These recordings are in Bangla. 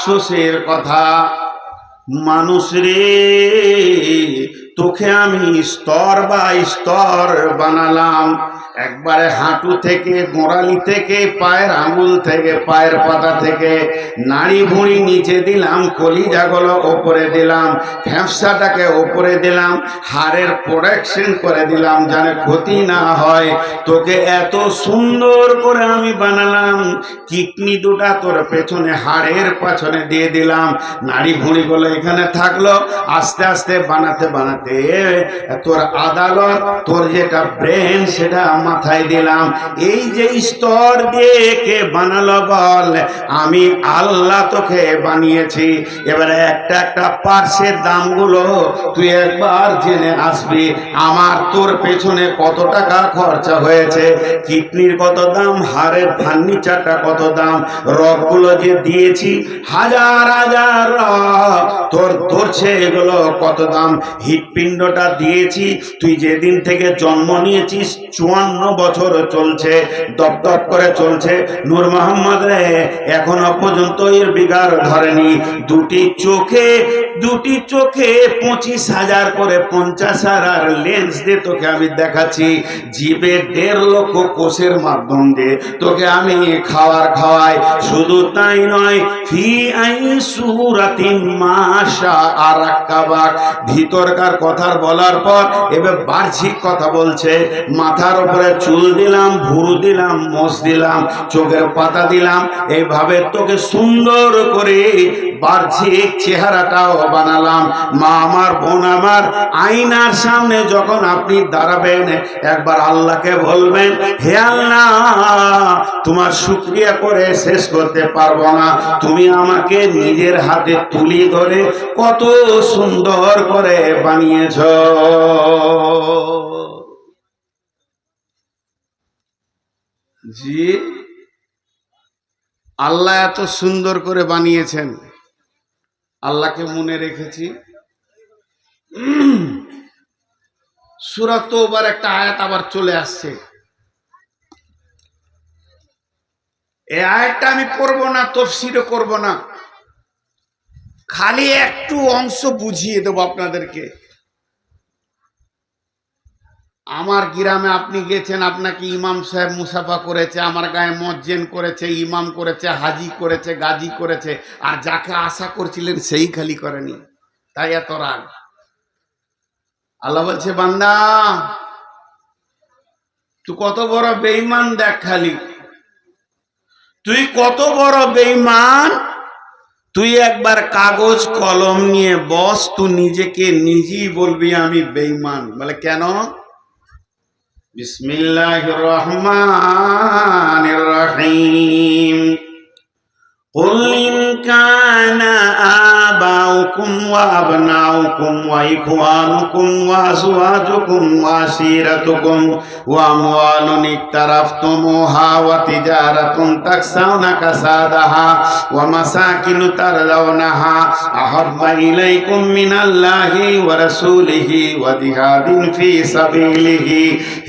আফসোসের কথা, মানুষ রে, তোকে আমি স্তর বাই স্তর বানালাম। একবারে হাঁটু থেকে, গোড়ালি থেকে, পায়ের আঙুল থেকে, পায়ের পাতা থেকে, নাড়ি ভুঁড়ি নিচে দিলাম, কলিজাগুলো ওপরে দিলাম, ফ্যাপসাটাকে ওপরে দিলাম, হাড়ের প্রোটেকশন করে দিলাম যেন ক্ষতি না হয়। তোকে এত সুন্দর করে আমি বানালাম, কিডনি দুটা তোর পেছনে হাড়ের পেছনে দিয়ে দিলাম, নাড়ি ভুঁড়িগুলো এখানে থাকলো। আস্তে আস্তে বানাতে বানাতে তোর আদালত, তোর যেটা ব্রেন, সেটা মাথায় দিলাম। এই যে স্তর দিয়ে কে বানালো বল? আমি আল্লাহ তোকে বানিয়েছি। এবারে একটা একটা পার্সের দামগুলো তুই একবার জেনে আসবি। আমার তোর পেছনে কত টাকা খরচা হয়েছে, কিডনির কত দাম, হাড়ের ফার্নিচারটা কত দাম, রগগুলো যে দিয়েছি হাজার হাজার রগ তোর ধরছে, এগুলো কত দাম, হৃৎপিণ্ডটা দিয়েছি তুই যেদিন থেকে জন্ম নিয়েছিস 54 বছর চলছে, দপ দপ করে চলছে। নূর মোহাম্মদ রে, এখনো পর্যন্ত এর বিগার ধরেনি। দুটি চোখে 25,000 করে 50,000 লেন্স দিয়ে তোকে আমি দেখাচ্ছি। জিভে 1.5 লক্ষ কোষের মাধ্যম দিয়ে তোকে আমি খাওয়াই। শুধু তাই নয়, ফি আই সুরাতিন মাশা আরাকাবাক, ভিতরকার কথা বলার পর এবার বাহ্যিক কথা বলছে। মাথার উপরে চুল দিলাম, ভুরু দিলাম, মোষ দিলাম, চোখের পাতা দিলাম, এইভাবে তোকে সুন্দর করে বাহ্যিক চেহারাটাও বানালাম। মা আমার, বোন আমার, আয়নার সামনে যখন আপনি দাঁড়াবেন, একবার আল্লাহকে বলবেন, হে আল্লাহ, তোমার শুকরিয়া করে শেষ করতে পারবো না। তুমি আমাকে নিজের হাতে তুলি ধরে কত সুন্দর করে বানিয়েছ। জি, আল্লাহ এত সুন্দর করে বানিয়েছেন, আল্লাহকে মনে রেখেছি। সূরা তওবার একটা আয়াত আবার চলে আসছে। এই আয়াতটা আমি পড়বো না, তাফসীরও করব না, খালি একটু অংশ বুঝিয়ে দেবো আপনাদেরকে। আমার গ্রামে আপনি গেছেন, আপনাকে ইমাম সাহেব মুসাফা করেছে, আমার গায়ে মজ্জেন করেছে, ইমাম করেছে, হাজি করেছে, গাজী করেছে, আর যাকে আশা করছিলেন সেই খালি করেনি, তাই এত রাগ। আল্লাহ বলছে, বান্দা তুই কত বড় বেঈমান, দেখ খালি তুই কত বড় বেঈমান। তুই একবার কাগজ কলম নিয়ে বস, তুই নিজেকে নিজেই বলবি আমি বেঈমান। বলে কেন? বিসমিল্লাহির রহমানির রহিম। قل إن كان آباؤكم وأبناؤكم وإخوانكم وأزواجكم وعشيرتكم وأموال اقترفتموها وتجارة تخشون كسادها ومساكن ترضونها أحب إليكم من الله ورسوله وجهاد في سبيله।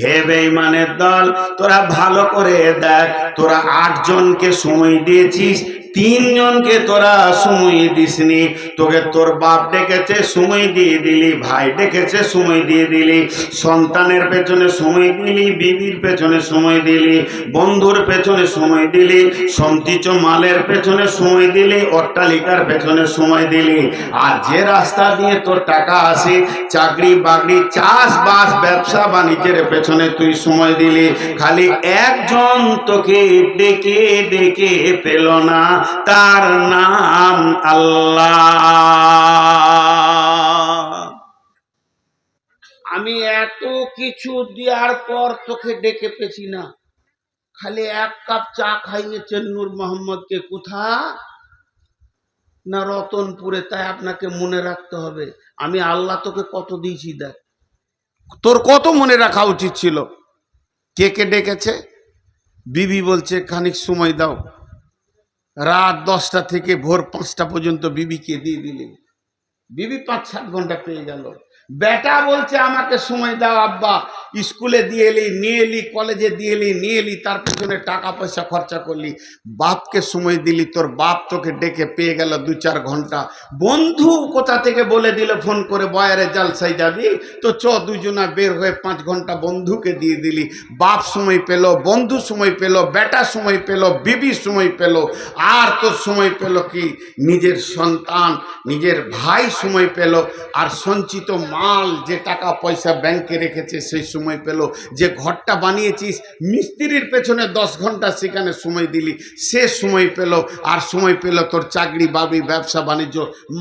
হে বেঈমানের দল, তোরা ভালো করে দেখ, তোরা 8 জনকে সময় দিয়েছিস, 3 জনকে তোরা সময় দিসনি। তোকে তোর বাপ ডেকেছে, সময় দিয়ে দিলি, ভাই ডেকেছে, সময় দিয়ে দিলি, সন্তানের পেছনে সময় দিলি, বিবির পেছনে সময় দিলি, বন্ধুর পেছনে সময় দিলি, সন্তিচ মালের পেছনে সময় দিলি, অট্টালিকার পেছনে সময় দিলি। আর যে রাস্তা দিয়ে তোর টাকা আসে, চাকরি বাকরি, চাষবাস, ব্যবসা বাণিজ্যের পেছনে তুই সময় দিলি, খালি একজন তোকে ডেকে ডেকে পেল না, তার নাম আল্লাহ। আমি এত কিছু দেওয়ার পর তোকে ডেকে পেছি না, খালি 1 কাপ চা খাইয়েছেন নূর মোহাম্মদকে, কোথা না রতনপুরে। তাই আপনাকে মনে রাখতে হবে আমি আল্লাহ তোকে কত দিয়েছি, দেখ তোর কত মনে রাখা উচিত ছিল। কে কে ডেকেছে? বিবি বলছে খানিক সময় দাও, রাত 10টা থেকে ভোর 5টা পর্যন্ত বিবিকে দিয়ে দিলে, বিবি 5-7 ঘন্টা পেয়ে গেল। বেটা বলছে আমাকে সময় দাও আব্বা, স্কুলে দিয়ে এলি নিয়ে এলি, কলেজে দিয়ে এলি নিয়ে এলি, তার পেছনে টাকা পয়সা খরচা করলি, বাপকে সময় দিলি, তোর বাপ তোকে ডেকে পেয়ে গেল 2-4 ঘন্টা, বন্ধু কোথা থেকে বলে দিল ফোন করে বয়ারে জালসাই যাবি, তো দুজনা বের হয়ে 5 ঘন্টা বন্ধুকে দিয়ে দিলি, বাপ সময় পেল, বন্ধু সময় পেল, বেটা সময় পেল, বিবি সময় পেল, আর তোর সময় পেল কি নিজের সন্তান নিজের ভাই সময় পেল, আর সঞ্চিত মাল যে টাকা পয়সা ব্যাংকে রেখেছে সেই সময় পেল, যে ঘরটা বানিয়েছিস মিস্ত্রির পেছনে 10 ঘন্টা সেখানে সময় দিলি সে সময় পেল, আর সময় পেল তোর চাকরি বাবি ব্যবসা বাণিজ্য,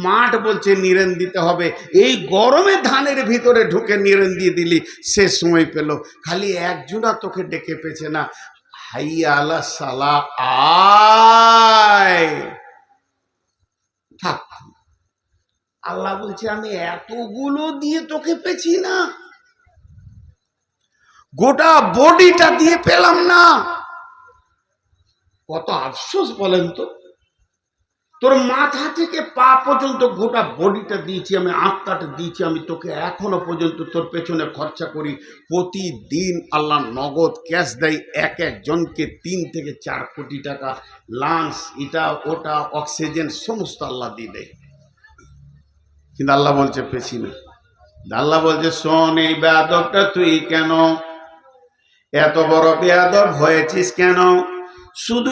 মাঠ বলছে নিরেন দিতে হবে, এই গরমে ধানের ভিতরে ঢুকে নিরেন দিয়ে দিলি সে সময় পেল, খালি একজনা তোকে ডেকে পেছে না, হাইয়া আলা সালা আয় থাক। আল্লাহ বলছে আমি এতগুলো দিয়ে তোকে পেছি না, গোটা বডিটা দিয়ে পেলাম না, কত আফসোস বলেন তো। তোর মাথা থেকে পা পর্যন্ত গোটা বডিটা দিয়েছি আমি, আত্মাটা দিয়েছি আমি তোকে, এখনো পর্যন্ত তোর পেছনে খরচা করি, প্রতিদিন আল্লাহ নগদ ক্যাশ দেয় এক একজনকে 3 থেকে 4 কোটি টাকা, লাঞ্চ এটা ওটা অক্সিজেন সমস্ত আল্লাহ দিয়ে দেয়, কিন্তু আল্লাহ বলছে পেছি না। আল্লাহ বলছে শোন, এই বেয়াদবটা তুই কেন এত বড় বেয়াদব হয়েছিস কেন? শুধু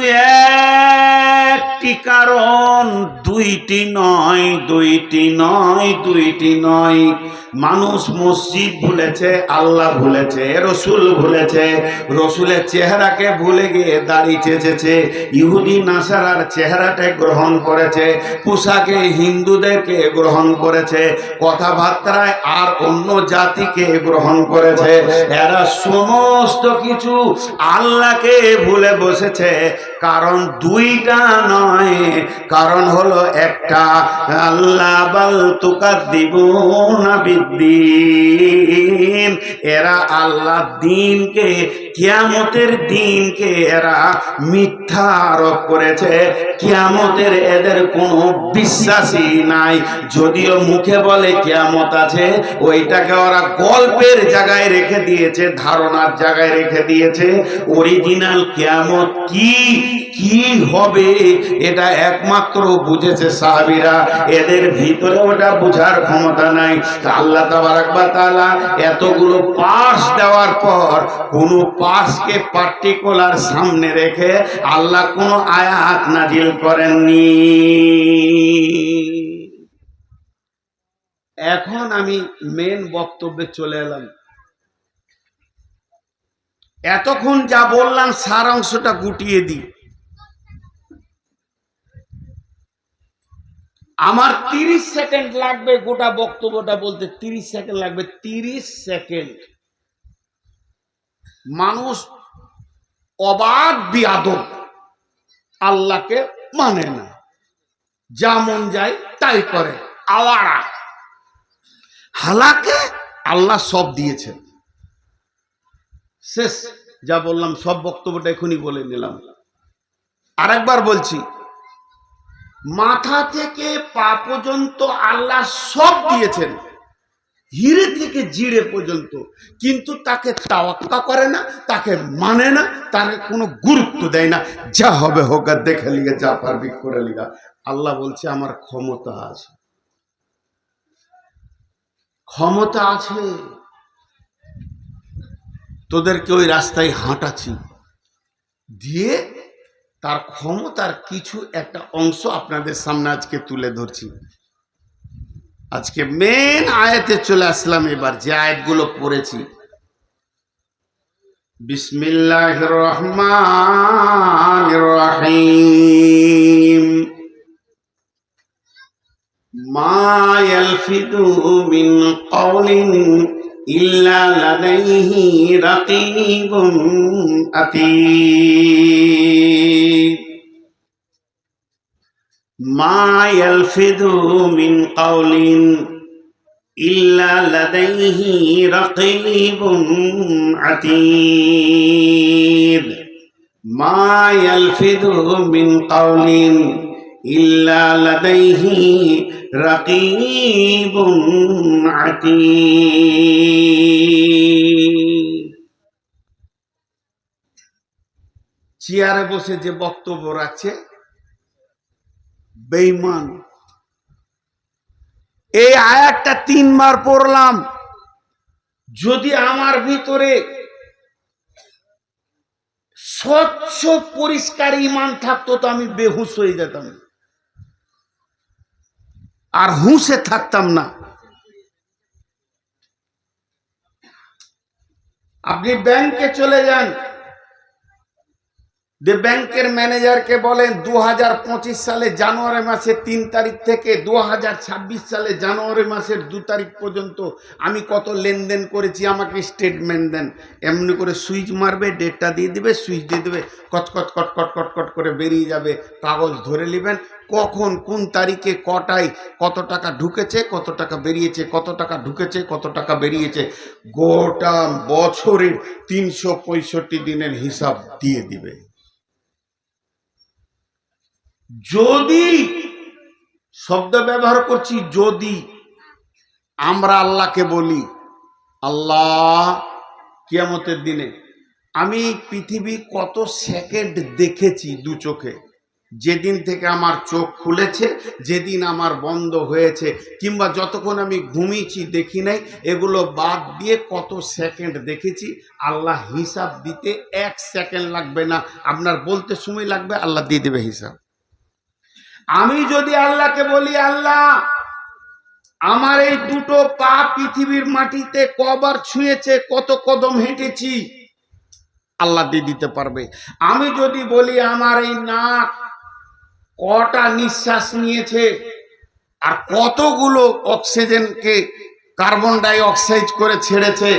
একটি কারণ, দুইটি নয়, দুইটি নয়, দুইটি নয়। মানুষ মসজিদ ভুলেছে, আল্লাহ ভুলেছে, রসুল ভুলেছে, রসুলের চেহারাকে ভুলে গিয়ে দাড়ি চেঁচেছে, ইহুদি নাসারার চেহারাটা গ্রহণ করেছে, পোশাকে হিন্দুদেরকে গ্রহণ করেছে, কথাবার্তায় আর অন্য জাতিকে গ্রহণ করেছে, এরা সমস্ত কিছু আল্লাহকে ভুলে বসেছে। কারণ দুইটা নয়, কারণ হলো একটা, আল্লাহ বাল তুকাদ্দিবুনা বিদ্দিন, এরা আল্লাহ দিনকে, কিয়ামতের দিনকে এরা মিথ্যা আরোপ করেছে, কিয়ামতের এদের কোনো বিশ্বাসই নাই, যদিও মুখে বলে কিয়ামত আছে, ওইটাকে ওরা গল্পের জায়গায় রেখে দিয়েছে, ধারণার জায়গায় রেখে দিয়েছে, অরিজিনাল কিয়ামত কি কি হবে এটা একমাত্র বুঝেছে সাহাবীরা, এদের ভিতরে ওটা বোঝার ক্ষমতা নাই। আল্লাহ তাবারক ওয়া তাআলা এতগুলো পাস দেওয়ার পর কোন পাসকে পার্টিকুলার সামনে রেখে আল্লাহ কোন আয়াত নাজিল করেননি। এখন আমি মেন বক্তব্যে চলে এলাম। এতক্ষণ যা বললাম সার অংশটা গুটিয়ে দিই। আমার 30 সেকেন্ড লাগবে গোটা বক্তব্যটা বলতে, 30 সেকেন্ড লাগবে, 30 সেকেন্ড। মানুষ অবাধ বিয়াদব, আল্লাহকে মানে না, যা মন যায় তাই করে, আওয়ারা। হালাকে আল্লাহ সব দিয়েছেন। শেষ, যা বললাম সব বক্তব্যটা এখনই বলে নিলাম। আরেকবার বলছি, মাথা থেকে পা পর্যন্ত আল্লাহ সব দিয়েছেন, হিরে থেকে জিরে পর্যন্ত, কিন্তু তাকে তাওয়াক্কা করে না, তাকে মানে না, তাকে কোনো গুরুত্ব দেয় না, যা হবে হোক, আর দেখে লিগা, যা পারবি করে লিগা। আল্লাহ বলছে আমার ক্ষমতা আছে, ক্ষমতা আছে, তোদেরকে ওই রাস্তায় হাঁটাচ্ছি, দিয়ে তার ক্ষমতার কিছু একটা অংশ আপনাদের সামনে আজকে তুলে ধরছি। আজকে মেন আয়াতে চলে আসলাম, এবার যে আয়াতগুলো পড়েছি। বিসমিল্লাহির রহমানির রহিম। মা ইয়ালফিদু মিন কওলিন ইল্লা লাদাইহি রাকীবুন আতীদ। মা ইয়ালফিদু মিন কওলিন ইল্লা লাদাইহি রাকীবুন আতীদ। মা ইয়ালফিদু মিন কওলিন ইল্লা লাদাইহি রাকিবুন আতীদ। চেয়ারে বসে যে বক্তব্য রাখছে বেঈমান। এই আয়াতটা 3 বার পড়লাম। যদি আমার ভিতরে স্বচ্ছ পরিষ্কার ঈমান থাকতো তো আমি বেহুশ হয়ে যেতাম আর হুঁশে থাকতাম না। আপনি ব্যাংকে চলে যান, যে ব্যাংকের ম্যানেজারকে বলেন 2025 সালে জানুয়ারি মাসের 3 তারিখ থেকে 2026 সালে জানুয়ারি মাসের 2 তারিখ পর্যন্ত আমি কত লেনদেন করেছি, আমাকে স্টেটমেন্ট দেন। এমনি করে সুইচ মারবে, ডেটটা দিয়ে দিবে, সুইচ দিয়ে দেবে, কটকট কটকট কটকট করে বেরিয়ে যাবে। কাগজ ধরে নেবেন, কখন কোন তারিখে কটায় কত টাকা ঢুকেছে, কত টাকা বেরিয়েছে, কত টাকা ঢুকেছে, কত টাকা বেরিয়েছে, গোটা বছরের 365 দিনের হিসাব দিয়ে দিবে। যদি শব্দ ব্যবহার করছি, যদি আমরা আল্লাহকে বলি, আল্লাহ কিয়ামতের দিনে আমি পৃথিবী কত সেকেন্ড দেখেছি দু চোখে, যেদিন থেকে আমার চোখ খুলেছে, যেদিন আমার বন্ধ হয়েছে, কিংবা যতক্ষণ আমি ঘুমিয়েছি দেখি নাই, এগুলো বাদ দিয়ে কত সেকেন্ড দেখেছি, আল্লাহ হিসাব দিতে 1 সেকেন্ড লাগবে না, আপনার বলতে সময় লাগবে, আল্লাহ দিয়ে দেবে হিসাব। আমি যদি আল্লাহকে বলি, আল্লাহ আমার এই দুটো পা পৃথিবীর মাটিতে কবার ছুঁয়েছে, কত কদম হেঁটেছি, আল্লাহ দিয়ে দিতে পারবে। আমি যদি বলি আমার এই নাক কটা নিঃশ্বাস নিয়েছে আর কতগুলো অক্সিজেনকে কার্বন ডাই অক্সাইড করে ছেড়েছে,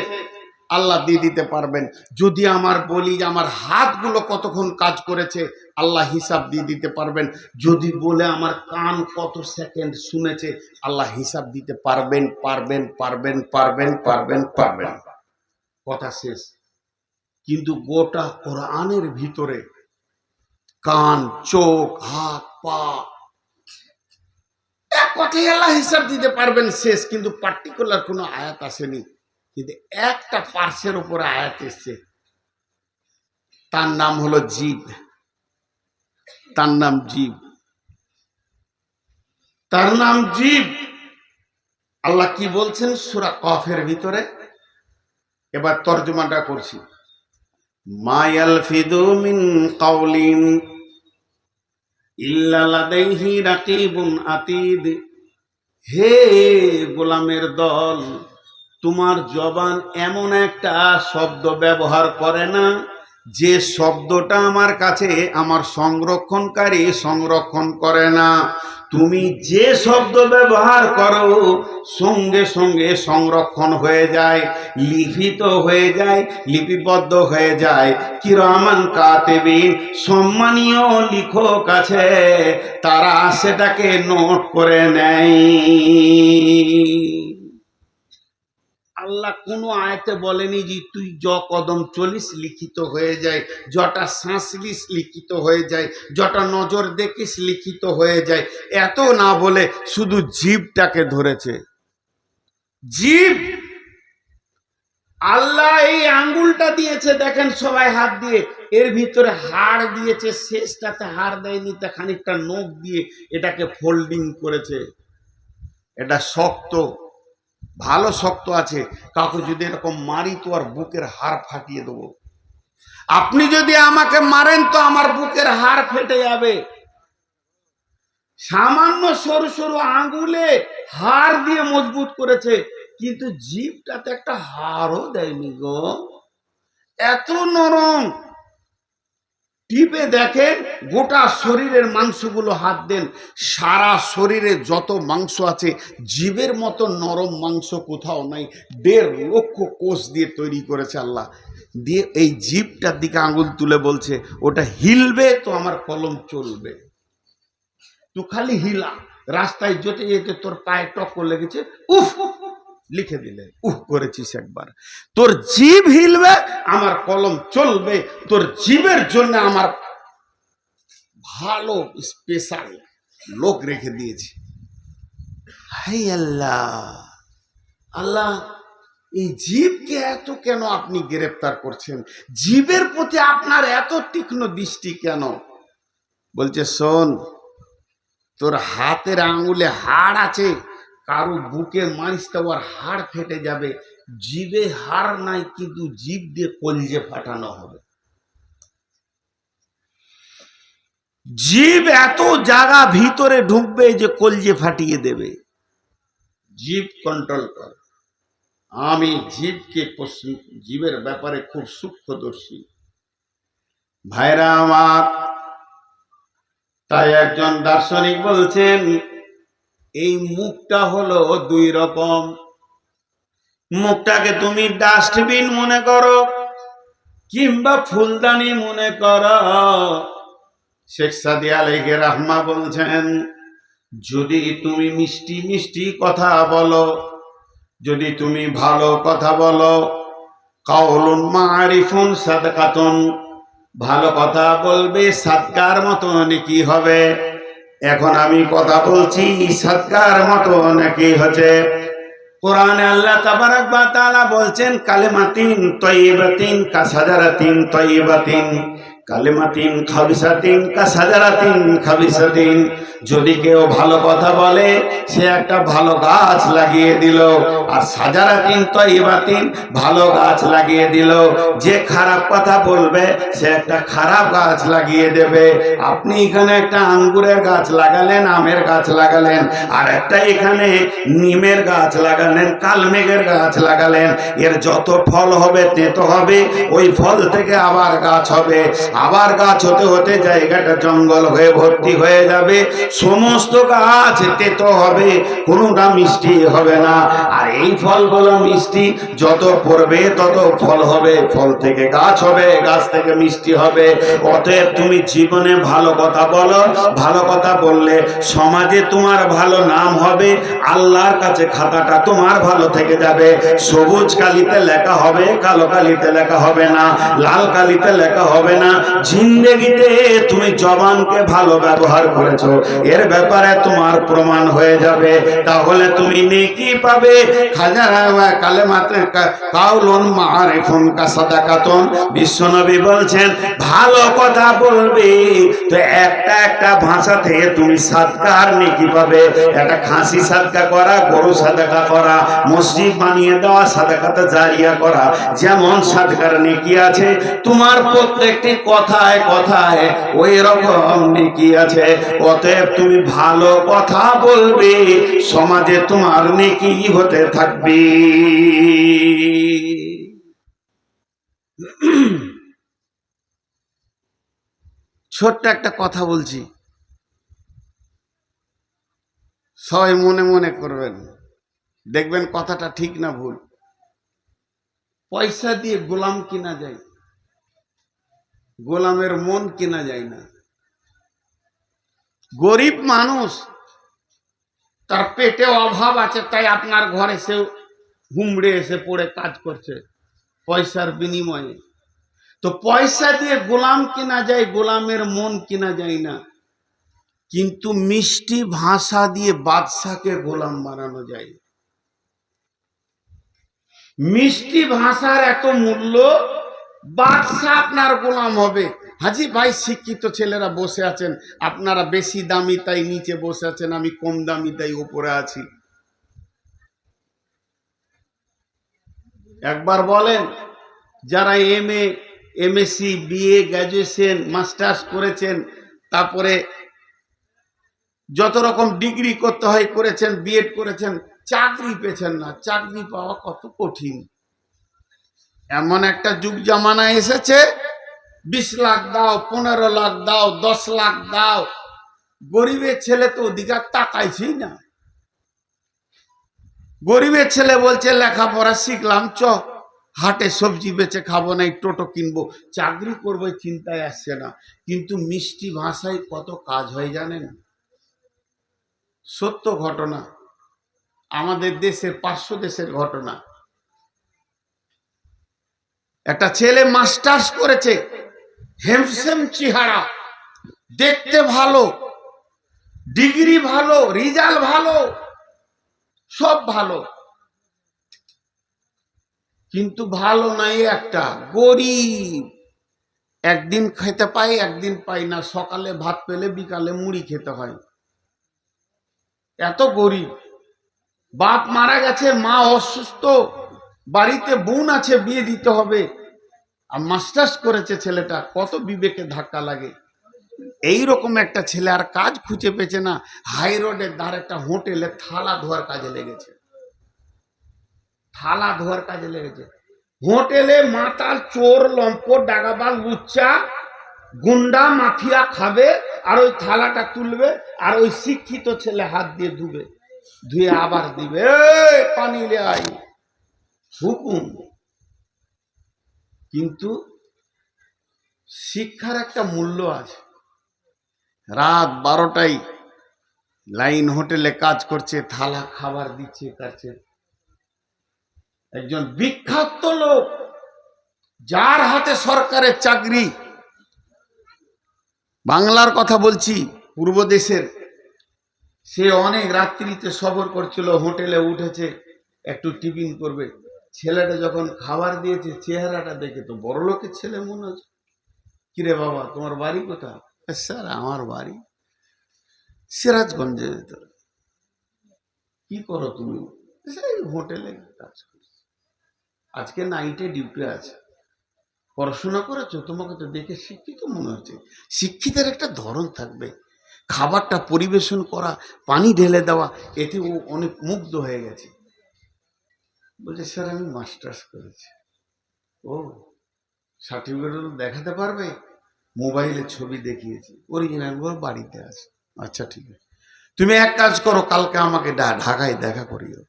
আল্লাহ দিয়ে দিতে পারবেন। যদি আমার বলি যে আমার হাতগুলো কতক্ষণ কাজ করেছে, আল্লাহ হিসাব দিয়ে দিতে পারবেন। যদি বলে আমার কান কত সেকেন্ড শুনেছে, আল্লাহ হিসাব দিতে পারবেন পারবেন পারবেন পারবেন পারবেন পারবেন। কথা শেষ। কিন্তু গোটা কোরআনের ভিতরে কান, চোখ, হাত, পা, এক কথায় আল্লাহ হিসাব দিতে পারবেন, শেষ। কিন্তু পার্টিকুলার কোনো আয়াত আসেনি, কিন্তু একটা পার্শ্বের উপরে আয়াত এসছে, তার নাম হলো জীব। তার নাম জীব, তার নাম জীব। আল্লাহ কি বলছেন সূরা কফের ভিতরে, এবার তর্জমাটা করছি। মা ইয়ালফিদু মিন কাওলিন ইল্লা লাদাইহি রাকিবুন আতীদ। হে গোলামের দল, তোমার জবান এমন একটা শব্দ ব্যবহার করে না যে শব্দটা আমার কাছে আমার সংরক্ষণকারী সংরক্ষণ করে না। তুমি যে শব্দ ব্যবহার করো সঙ্গে সঙ্গে সংরক্ষণ হয়ে যায়, লিখিত হয়ে যায়, লিপিবদ্ধ হয়ে যায়। কিরামান কাতিবিন, সম্মানীয় লেখক আছে, তারা সেটাকে নোট করে নেয়। আল্লাহ কোনো আয়াতে বলেনি যে তুই য কদম চলিস লিখিত হয়ে যায়, যটা শ্বাস লিস লিখিত হয়ে যায়, যটা নজর দেখিস লিখিত হয়ে যায়। এত না বলে শুধু জীবটাকে ধরেছে। জীব, আল্লাহ এই আঙ্গুলটা দিয়েছে, দেখেন সবাই হাত দিয়ে, এর ভিতরে হাড় দিয়েছে, শেষটাতে হাড় দেয়নি, তা খানিকটা নখ দিয়ে এটাকে ফোল্ডিং করেছে। এটা শক্ত, ভালো শক্ত আছে। কাউকে যদি এরকম মারি তো আর বুকের হাড় ফাটিয়ে দেবো। আপনি যদি আমাকে মারেন তো আমার বুকের হাড় ফেটে যাবে। সামান্য সরু সরু আঙ্গুলে হাড় দিয়ে মজবুত করেছে, কিন্তু জিভটাতে একটা হাড়ও দেয়নি গো, এত নরম। টিপে দেখেন, গোটা শরীরের মাংসগুলো হাত দেন, সারা শরীরে যত মাংস আছে জীবের মতো নরম মাংস কোথাও নাই। 1.5 লক্ষ কোষ দিয়ে তৈরি করেছে আল্লাহ। দিয়ে এই জীবটার দিকে আঙুল তুলে বলছে, ওটা হিলবে তো আমার কলম চলবে। তুই খালি হিলা, রাস্তায় যেতে যেতে তোর পায়ে টক্কর লেগেছে, উফ লিখে দিলে, উফ করেছিস একবার। তোর জীব হিলবে, আমার কলম চলবে। তোর জীবের জন্য আমার ভালো স্পেশাল লোক রেখে দিয়েছি। হাই আল্লাহ, আল্লাহ এই জীবকে এত কেন আপনি গ্রেফতার করছেন? জীবের প্রতি আপনার এত তীক্ষ্ণ দৃষ্টি কেন? বলছে শোন, তোর হাতের আঙ্গুলে হাড় আছে, কারো বুকে মারিস তো ওর হাড় ফেটে যাবে। জিভে হাড় নাই, কিন্তু জিভ দিয়ে কলজে ফাটানো হবে। জীব এত জায়গা ভিতরে ঢুকবে যে কলজে ফাটিয়ে দেবে। জীব কন্ট্রোল কর। আমি জীবের ব্যাপারে খুব সূক্ষ্মদর্শী ভাইরা আমার। তাই একজন দার্শনিক বলছেন, এই মুখটা হলো দুই রকম। মুখটাকে তুমি ডাস্টবিন মনে করো কিংবা ফুলদানি মনে করো। শেখ সাদি আলাইহি রাহমা বলছেন, যদি তুমি মিষ্টি মিষ্টি কথা বলো, যদি তুমি ভালো কথা বলো, কাউলুন মারিফুন সাদকাতুন, ভালো কথা বলবে সাদকার মতো নেকি হবে। এখন আমি কথা বলছি সাদকার মতো নাকি হচ্ছে। কোরআনে আল্লাহ তাবারাক ওয়া তাআলা বলছেন, কালিমাতিন তাইয়্যিবাতিন কাশাজারাতিন তাইয়্যিবাতিন, কালিমাতিন খাবিসাতিন কাশাজারাতিন খাবিসাতিন। যদি কেউ ভালো কথা বলে, সে একটা ভালো গাছ লাগিয়ে দিল, আর সাজারাতিন তাইয়্যিবাতিন, ভালো গাছ লাগিয়ে দিল। যে খারাপ কথা বলবে, সে একটা খারাপ গাছ লাগিয়ে দেবে। আপনি এখানে একটা আঙ্গুরের গাছ লাগালেন, আমের গাছ লাগালেন, আর একটা এখানে নিমের গাছ লাগালেন, কালমেঘের গাছ লাগালেন। এর যত ফল হবে তেতো হবে, ওই ফল থেকে আবার গাছ হবে, আবার গাছ হতে হতে জায়গাটা জঙ্গল হয়ে ভর্তি হয়ে যাবে। সমস্ত গাছ তেতো হবে, কোনোটা মিষ্টি হবে না। আর এই ফলগুলো মিষ্টি, যত পড়বে তত ফল হবে, ফল থেকে গাছ হবে, গাছ থেকে মিষ্টি হবে। অতএব তুমি জীবনে ভালো কথা বলো, ভালো কথা বললে সমাজে তোমার ভালো নাম হবে, আল্লাহর কাছে খাতাটা তোমার ভালো থেকে যাবে। সবুজ কালিতে লেখা হবে, কালো কালিতে লেখা হবে না, লাল কালিতে লেখা হবে না। জিন্দেগিতে তুমি জবানকে ভালো ব্যবহার করেছো, এর ব্যাপারে তোমার প্রমাণ হয়ে যাবে। তাহলে তুমি নেকি পাবে। কালেমাতে কাউলুন মারিফুন কাসাদাকাতুন, বিশ্বনবী বলছেন, ভালো কথা বলবে তো একটা একটা ভাষা থেকে তুমি সাদকার নেকি পাবে। একটা খাসি সাদকা করা, গরু সাদকা করা, মসজিদ বানিয়ে দেওয়া, সাদাকাতে জারিয়া করা, যেমন সাদকার নেকি আছে, তোমার প্রত্যেকটি কথায় কথায় ওই রকম নেকি আছে। অতএব তুমি ভালো কথা বলবে, সমাজে তোমার নেকি হতে থাকবে। ছোট্ট একটা কথা বলছি, সবাই মনে মনে করবেন, দেখবেন কথাটা ঠিক না ভুল। পয়সা দিয়ে গোলাম কিনা যায়, গোলামের মন কেনা যায় না। গরিব মানুষ, তার পেটে অভাব আছে, তাই আপনার ঘরে সে হুমড়ে এসে পড়ে কাজ করছে পয়সার বিনিময়ে। তো পয়সা দিয়ে গোলাম কেনা যায়, গোলামের মন কেনা যায় না। কিন্তু মিষ্টি ভাষা দিয়ে বাদশাকে গোলাম বানানো যায়। মিষ্টি ভাষার এত মূল্য, বাদশা আপনার গোলাম হবে। হাজি ভাই, শিক্ষিত ছেলেরা বসে আছেন, আপনারা বেশি দামি তাই নিচে বসে আছেন, আমি কম দামি তাই উপরে আছি। একবার বলেন, যারা এমএসসি, বিএ, গ্র্যাজুয়েশন, মাস্টার্স করেছেন, তারপরে যত রকম ডিগ্রি করতে হয় করেছেন, বিএড করেছেন, চাকরি পেয়েছেন না। চাকরি পাওয়া কত কঠিন। এমন একটা যুগ জামানা এসেছে, 20 লাখ দাও, 15 লাখ দাও, 10 লাখ দাও, গরিবের ছেলে তো ওদিকে তাকাইছি না। গরিবের ছেলে বলছে লেখাপড়া শিখলাম, চ হাটে সবজি বেচে খাবো, না টোটো কিনবো, চাকরি করবো চিন্তায় আসছে না। কিন্তু মিষ্টি ভাষায় কত কাজ হয় জানেন? সত্য ঘটনা, আমাদের দেশের, পার্শ্ব দেশের ঘটনা। একটা ছেলে মাস্টার্স করেছে, হেমসেম চেহারা, দেখতে ভালো, ডিগ্রি ভালো, রেজাল্ট ভালো, সব ভালো, কিন্তু ভালো নাই একটা, গরিব। একদিন খেতে পাই, একদিন পাই না। সকালে ভাত পেলে বিকালে মুড়ি খেতে হয়, এত গরিব। বাপ মারা গেছে, মা অসুস্থ, বাড়িতে বোন আছে, বিয়ে দিতে হবে, আর মাস্টার্স করেছে ছেলেটা, কত বিবেকে ধাক্কা লাগে। এই রকম একটা ছেলে আর কাজ খুঁজে পেয়েছে না, হাই রোডের ধারে একটা হোটেলে থালা ধোয়ার কাজে লেগেছে, থালা ধোয়ার কাজে লেগেছে। হোটেলে মাতাল, চোর, লম্পট, ডাকাবাজ, লুচ্চা, গুন্ডা, মাফিয়া খাবে, আর ওই থালাটা তুলবে, আর ওই শিক্ষিত ছেলে হাত দিয়ে ধুবে, ধুয়ে আবার দিবে, পানি লে আই, হুকুম। কিন্তু শিক্ষার একটা মূল্য আছে। রাত 12টায় লাইন হোটেলে কাজ করছে, থালা খাবার দিচ্ছে, কাছে একজন বিখ্যাত লোক, যার হাতে সরকারের চাকরি, বাংলার কথা বলছি, পূর্ব দেশের, সে অনেক রাত্রিতে সফর করছিল, হোটেলে উঠেছে একটু টিফিন করবে, ছেলেটা যখন খাবার দিয়েছে, চেহারাটা দেখে তো বড় লোকের ছেলে মনে হচ্ছে। কিরে বাবা, তোমার বাড়ি কোথায়? স্যার আমার বাড়ি সিরাজগঞ্জে। কি করো তুমি? সেই হোটেলে কাজ করো, আজকে নাইটে ডিউটি আছে। পড়াশোনা করেছো? তোমাকে তো দেখে শিক্ষিত মনে হচ্ছে। শিক্ষিতের একটা ধরন থাকবে, খাবারটা পরিবেশন করা, পানি ঢেলে দেওয়া, এতে ও অনেক মুগ্ধ হয়ে গেছে। বলছে স্যার আমি মাস্টার্স করেছি। ও, সার্টিফিকেট দেখাতে পারবে? মোবাইলে ছবি দেখিয়েছি, অরিজিনাল গুলো বাড়িতে আছে। আচ্ছা ঠিক আছে, তুমি এক কাজ করো, কালকে আমাকে ঢাকায় দেখা করিও।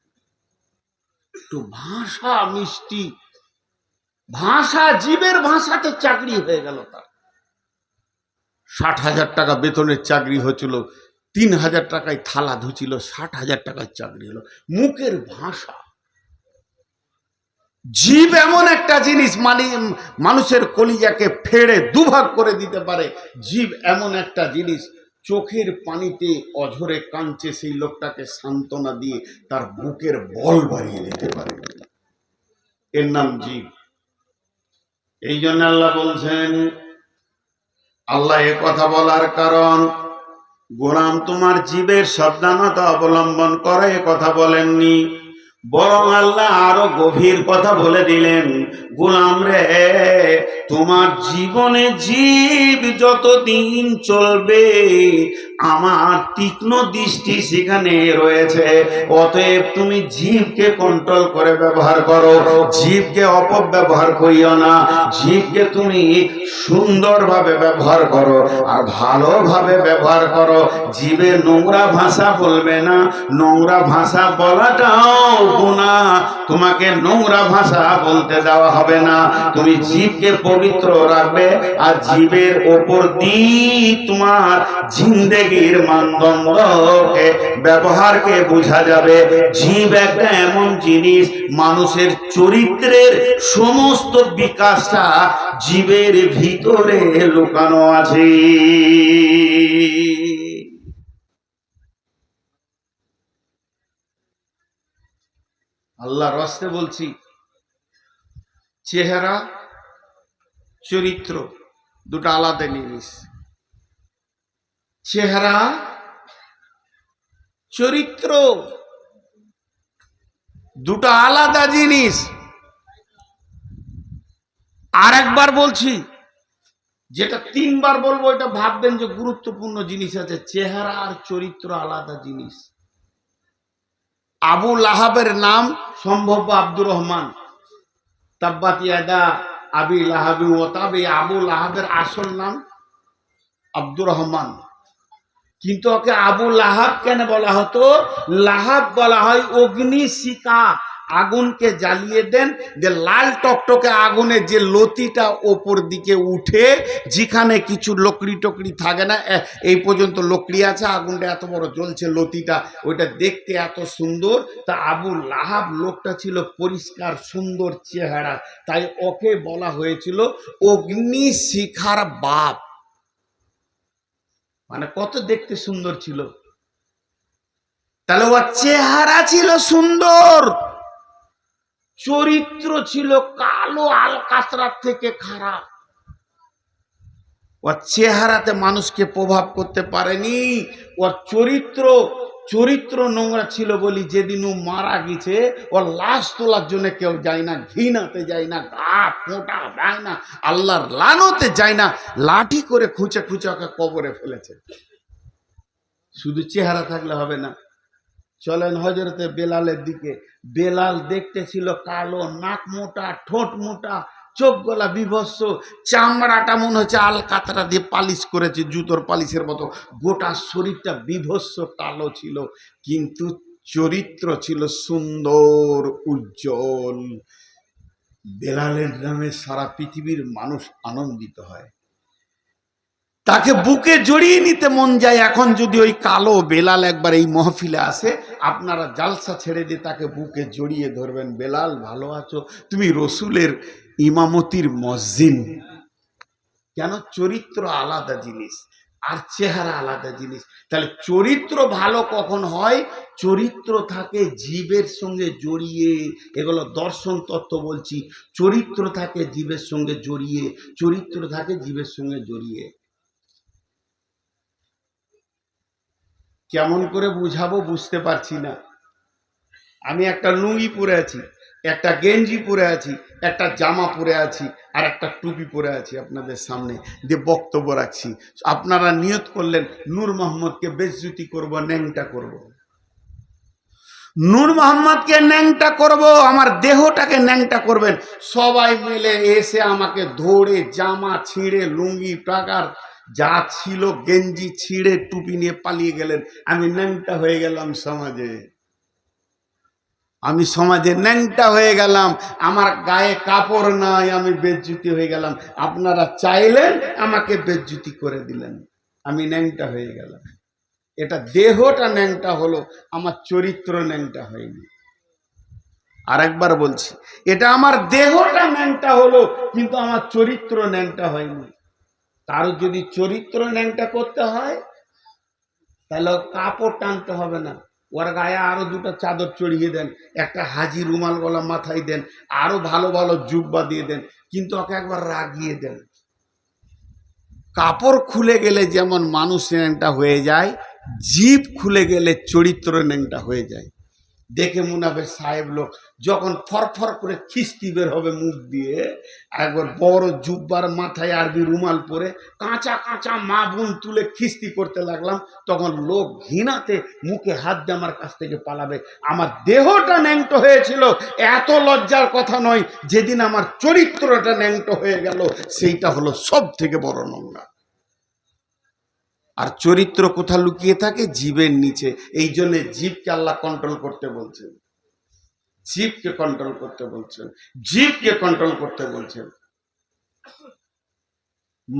একটু ভাষা মিষ্টি, ভাষা, জীবের ভাষাতে চাকরি হয়ে গেল তার। 60,000 টাকা বেতনের চাকরি হয়েছিল, 3,000 টাকায় থালা ধুছিল, 60,000 টাকার চাকরি হলো। মুখের ভাষা, জীব এমন একটা জিনিস, মানে মানুষের কলিজাকে ফেড়ে দুভাগ করে দিতে পারে। জীব এমন একটা জিনিস, চোখের পানিতে অঝরে কাঁদছে সেই লোকটাকে সান্ত্বনা দিয়ে তার বুকের বল বাড়িয়ে দিতে পারে, এর নাম জীব। এই জন্য আল্লাহ বলছেন, আল্লাহ এ কথা বলার কারণ, গোলাম তোমার জীবের সাবধানতা অবলম্বন করে এ কথা বলেননি, বরং আল্লাহ আরো গভীর কথা বলে দিলেন, গোলাম রে, তোমার জীবনে জীব যতদিন চলবে আমার তীক্ষ্ণ দৃষ্টি সেখানে রয়েছে। অতএব তুমি জীবকে কন্ট্রোল করে ব্যবহার করো, জীবকে অপব্যবহার করিও না, জীবকে তুমি সুন্দরভাবে ব্যবহার করো আর ভালোভাবে ব্যবহার করো। জীবে নোংরা ভাষা বলবে না, নোংরা ভাষা বলাটাও গুনাহ, তোমাকে নোংরা ভাষা বলতে দেওয়া হবে না। তুমি জীবকে পবিত্র রাখবে, আর জীবের ওপর দিয়ে তোমার জিন্দেগির মানদণ্ডকে, ব্যবহারকে বোঝা যাবে। জীব একটা এমন জিনিস, মানুষের চরিত্রের সমস্ত বিকাশটা জীবের ভিতরে লুকানো আছে। আল্লাহর রাস্তে বলছি, চেহারা চরিত্র দুটো আলাদা জিনিস। চেহারা চরিত্র দুটো আলাদা জিনিস। আর একবার বলছি, যেটা 3বার বলবো এটা ভাববেন যে গুরুত্বপূর্ণ জিনিস আছে। চেহারা আর চরিত্র আলাদা জিনিস। আবু লাহাবের নাম সম্ভব আব্দুর রহমান, তাব্বাত ইয়াদা আবি লাহাবি ওয়া তাব। আবু লাহাবের আসল নাম আব্দুর রহমান, কিন্তু ওকে আবু লাহাব কেন বলা হতো? লাহাব বলা হয় অগ্নিশিখা, আগুনকে জ্বালিয়ে দেন, যে লাল টকটকে আগুনে যে লতিটা ওপর দিকে উঠে, যেখানে কিছু লকড়ি টকড়ি থাকে না, এই পর্যন্ত লকড়ি আছে, আগুনটা এত বড় জ্বলছে, লতিটা ওইটা দেখতে এত সুন্দর। তা আবু লাহাব লোকটা ছিল পরিষ্কার সুন্দর চেহারা, তাই ওকে বলা হয়েছিল অগ্নিশিখার বাপ। মানে কত দেখতে সুন্দর ছিল। তাহলে ওর চেহারা ছিল সুন্দর, চরিত্র ছিল কালো আলকাতরার থেকে খারাপ। ওর চেহারাতে মানুষকে প্রভাব করতে পারেনি, ওর চরিত্র নোংরা ছিল বলি যেদিন ও মারা গেছে ওর লাশ তোলার জন্য কেউ যায় না, ঘৃণাতে যায় না, গা ফোঁটা দেয় না, আল্লাহর লানতে যায় না, লাঠি করে খুঁচে খুঁচে ওকে কবরে ফেলেছে। শুধু চেহারা থাকলে হবে না। চলেন হযরতে বেলালের দিকে। বেলাল দেখতে ছিল কালো, নাক মোটা, ঠোঁট মোটা, চোখ গলা বিভৎস, চামড়াটা মনে হচ্ছে আলকাতরা দিয়ে পালিশ করেছে, জুতোর পালিশের মতো, গোটা শরীরটা বিভৎস কালো ছিল, কিন্তু চরিত্র ছিল সুন্দর, উজ্জ্বল। বেলালের নামে সারা পৃথিবীর মানুষ আনন্দিত হয়, তাকে বুকে জড়িয়ে নিতে মন যায়। এখন যদি ওই কালো বেলাল একবার এই মহফিলে আসে, আপনারা জালসা ছেড়ে দিয়ে তাকে বুকে জড়িয়ে ধরবেন, বেলাল ভালো আছো, তুমি রসুলের ইমামতির মসজিদ। কেন? চরিত্র আলাদা জিনিস আর চেহারা আলাদা জিনিস। তাহলে চরিত্র ভালো কখন হয়? চরিত্র থাকে জীবের সঙ্গে জড়িয়ে, এগুলো দর্শন তত্ত্ব বলছি। চরিত্র থাকে জীবের সঙ্গে জড়িয়ে, চরিত্র থাকে জীবের সঙ্গে জড়িয়ে। কেমন করে বুঝাবো বুঝতে পারছি না। আমি একটা লুঙ্গি পরে আছি, একটা গেঞ্জি পরে আছি, একটা জামা পরে আছি, আর একটা টুপি পরে আছি, আপনাদের সামনে দিয়ে বক্তব্য রাখছি। আপনারা নিয়ত করলেন নূর মোহাম্মদকে বেজ্জতি করব, ন্যাংটা করব। নূর মোহাম্মদকে ন্যাংটা করব, আমার দেহটাকে ন্যাংটা করবেন। সবাই মিলে এসে আমাকে ধরে জামা ছিঁড়ে, লুঙ্গি টাকার যা ছিল গেঞ্জি ছিঁড়ে, টুপি নিয়ে পালিয়ে গেলেন। আমি ন্যাংটা হয়ে গেলাম সমাজে, আমি সমাজে ন্যাংটা হয়ে গেলাম, আমার গায়ে কাপড় নাই, আমি বেজ্জতি হয়ে গেলাম। আপনারা চাইলেন, আমাকে বেজ্জতি করে দিলেন, আমি ন্যাংটা হয়ে গেলাম। এটা দেহটা ন্যাংটা হলো, আমার চরিত্র ন্যাংটা হয়নি। আরেকবার বলছি, এটা আমার দেহটা ন্যাংটা হলো, কিন্তু আমার চরিত্র ন্যাংটা হয়নি। কারো যদি চরিত্র ন্যাংটা করতে হয়, তাহলে কাপড় টানতে হবে না, ওর গায়ে আরো দুটো চাদর চড়িয়ে দেন, একটা হাজি রুমাল গলা মাথায় দেন, আরো ভালো ভালো জুব্বা দিয়ে দেন, কিন্তু ওকে একবার রাগিয়ে দেন। কাপড় খুলে গেলে যেমন মানুষ ন্যাংটা হয়ে যায়, জিভ খুলে গেলে চরিত্র ন্যাংটা হয়ে যায়। দেখে মনে হবে সাহেব লোক, যখন ফরফর করে খিস্তি বের হবে মুখ দিয়ে, একবার বড় জুব্বার মাথায় আরবি রুমাল পরে কাঁচা কাঁচা মা বোন তুলে খিস্তি করতে লাগলাম, তখন লোক ঘৃণাতে মুখে হাত দিয়ে আমার কাছ থেকে পালাবে। আমার দেহটা ন্যাংটো হয়েছিল, এত লজ্জার কথা নয়। যেদিন আমার চরিত্রটা ন্যাংটো হয়ে গেল, সেইটা হলো সব থেকে বড় নোংরা। আর চরিত্র কোথা লুকিয়ে থাকে? জীবের নিচে। এই জন্য জীবকে আল্লাহ কন্ট্রোল করতে বলছেন, জীবকে কন্ট্রোল করতে বলছেন, জীবকে কন্ট্রোল করতে বলছেন।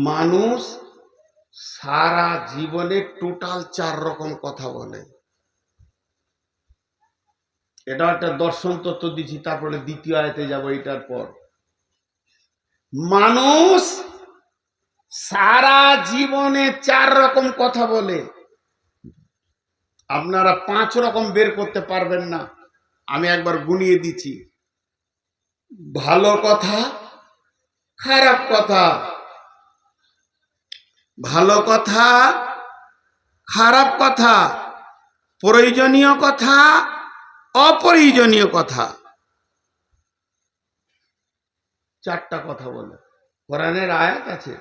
মানুষ সারা জীবনে টোটাল 4 রকম কথা বলে। এটা একটা দর্শন তত্ত্ব দিচ্ছি, তারপরে দ্বিতীয় আয়াতে যাব এটার পর। মানুষ সারা জীবনে 4 রকম কথা বলে, আপনারা 5 রকম বের করতে পারবেন না। আমি একবার গুনিয়ে দিচ্ছি। ভালো কথা, খারাপ কথা, ভালো কথা, খারাপ কথা, প্রয়োজনীয় কথা, অপ্রয়োজনীয় কথা, 4টা কথা বলে। কোরআনের আয়াত আছে,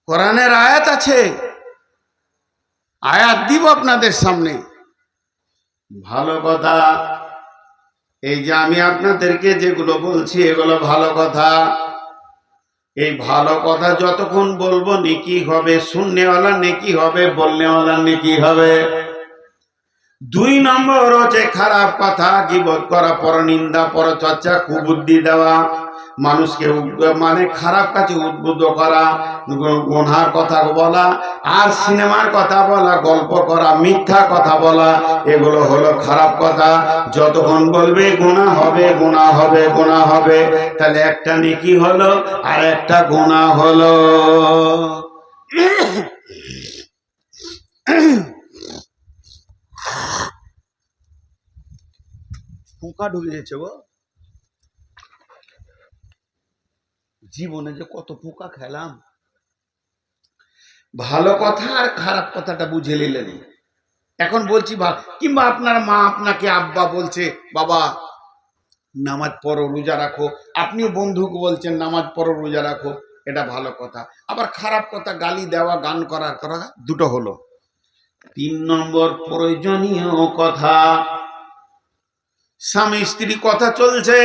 কোরআনের আয়াত আছে, আয়াত দিব আপনাদের সামনে। ভালো কথা, এই যে আমি আপনাদেরকে যেগুলো বলছি এগুলো ভালো কথা। এই ভালো কথা যতক্ষণ বলবো নেকি হবে, শুননেওয়ালা নেকি হবে, বলনেওয়ালা নেকি হবে। 2 নম্বর হচ্ছে খারাপ কথা, গীবত করা, পরনিন্দা, পরচর্চা, কুবুদ্ধি দেওয়া, মানুষকে মানে খারাপ কাজে উদ্বুদ্ধ করা, গুনার কথা বলা, আর সিনেমার কথা বলা, গল্প করা, মিথ্যা কথা বলা, এগুলো হলো খারাপ কথা। যতক্ষণ বলবে গুনাহ হবে, গুনাহ হবে, গুনাহ হবে, তাহলে একটা নেকি হলো আর একটা গুনাহ হলো। পোকা ঢুকে যাচ্ছে গো, জীবনে যে কত পোকা খেলাম। ভালো কথা আর খারাপ কথাটা বুঝে নিলেন। এখন বলছি কিংবা আপনার মা আপনাকে আব্বা বলছে বাবা নামাজ পড়ো রোজা রাখো, আপনিও বন্ধুকে বলছেন নামাজ পড়ো রোজা রাখো, এটা ভালো কথা। আবার খারাপ কথা গালি দেওয়া গান করা দুটো হলো। 3 নম্বর প্রয়োজনীয় কথা, স্বামী স্ত্রী কথা চলছে,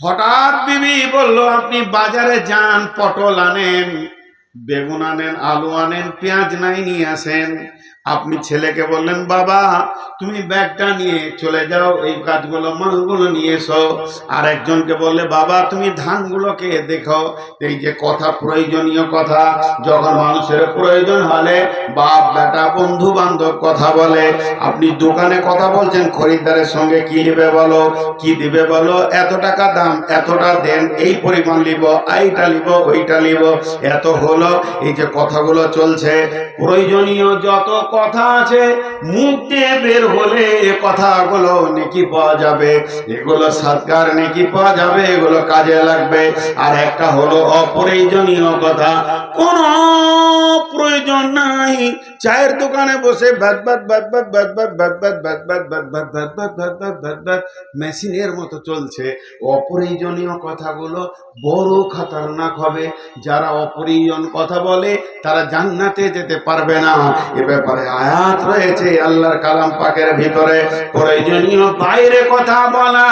হঠাৎ বিবি বলল আপনি বাজারে যান, পটল আনেন, বেগুন আনেন, আলু আনেন, পেঁয়াজ নাই নিয়ে আসেন। আপনি ছেলেকে বললেন বাবা তুমি ব্যাগটা নিয়ে চলে যাও, এই কাজগুলো মালগুলো নিয়ে এসো। আর একজনকে বললে বাবা তুমি ধানগুলোকে দেখো। এই যে কথা, প্রয়োজনীয় কথা, যখন মানুষের প্রয়োজন হলে বাপ বেটা বন্ধু বান্ধব কথা বলে। আপনি দোকানে কথা বলছেন, খরিদ্দারের সঙ্গে কি নেবে বলো, কি দিবে বলো, এত টাকা দাম, এতটা দেন, এই পরিমাণ নিব, এইটা নিব, ওইটা নিব, এত হলো। এই যে কথাগুলো চলছে, প্রয়োজনীয় যত কথা আছে মুখ দিয়ে বের হলে কথাগুলো নেকি পাওয়া যাবে, এগুলো সৎকার নেকি পাওয়া যাবে, এগুলো কাজে লাগবে। আর একটা হলো অপ্রয়োজনীয় কথা, কোন প্রয়োজন নাই, চায়ের দোকানে বসে মেশিনের মতো চলছে। অপ্রয়োজনীয় কথাগুলো বড় খতরনাক হবে। যারা অপ্রয়োজন কথা বলে তারা জান্নাতে যেতে পারবে না। এ ব্যাপারে আয়াত রয়েছে আল্লাহর কালাম পাকের ভিতরে, প্রয়োজনীয় বাইরে কথা বলা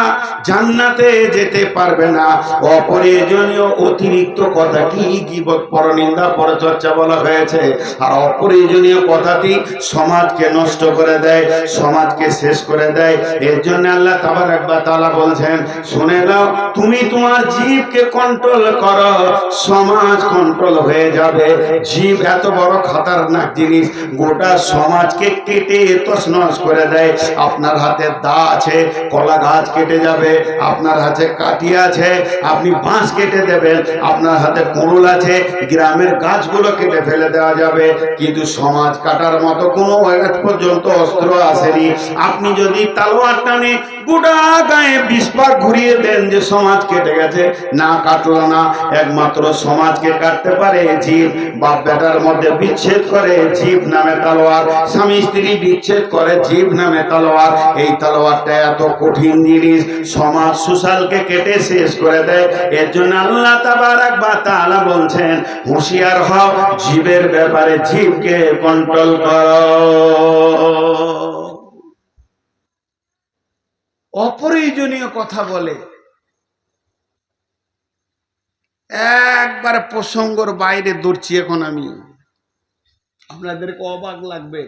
জান্নাতে যেতে পারবে না। অপ্রয়োজনীয় অতিরিক্ত কথা কি গীবত, পরনিন্দা, পরচর্চা বলা হয়েছে। আর অপ্রয়োজনীয় কথাটি সমাজকে নষ্ট করে দেয়, সমাজকে শেষ করে দেয়। এর জন্য আল্লাহ তাবারক ওয়া তাআলা বলছেন শুনে নাও, তুমি তোমার জিভকে কন্ট্রোল করো, সমাজ কন্ট্রোল হয়ে যাবে। জিভ এত বড় খতরনাক জিনিস, গোটা সমাজকে কেটে তছনছ করে দেয়। আপনার হাতে দা আছে, কলা গাছ কেটে যাবে। আপনার হাতে কাঠি আছে, আপনি বাঁশ কেটে দেবেন। আপনার হাতে কুড়ুল আছে, গ্রামের গাছগুলো কেটে ফেলে দেওয়া যাবে। কিন্তু সমাজ কাটার মতো কোনো আজ পর্যন্ত অস্ত্র আসেনি। আপনি যদি তালোয়ার টানে গোটা গায়ে 20 পাক ঘুরিয়ে দেন যে সমাজ কেটে গেছে, না কাটলো না। একমাত্র সমাজকে কাটতে পারে জিভ। বাপ বেটার মধ্যে বিচ্ছেদ করে জিভ নামে তালোয়ার, স্বামী স্ত্রী বিচ্ছেদ করে জিভ নামে তালোয়ার। এই তালোয়ারটা এত কঠিন জিনিস, সমাজ সোশ্যালকে কেটে শেষ করে দেয়। এর জন্য আল্লাহ তাবারক ওয়া তাআলা বলছেন হুঁশিয়ার হও, জিভের ব্যাপারে জিভকে কন্ট্রোল করো। অপ্রয়োজনীয় কথা বলে, একবারে প্রসঙ্গর বাইরে দৌড়ছি এখন আমি, আপনাদেরকে অবাক লাগবে।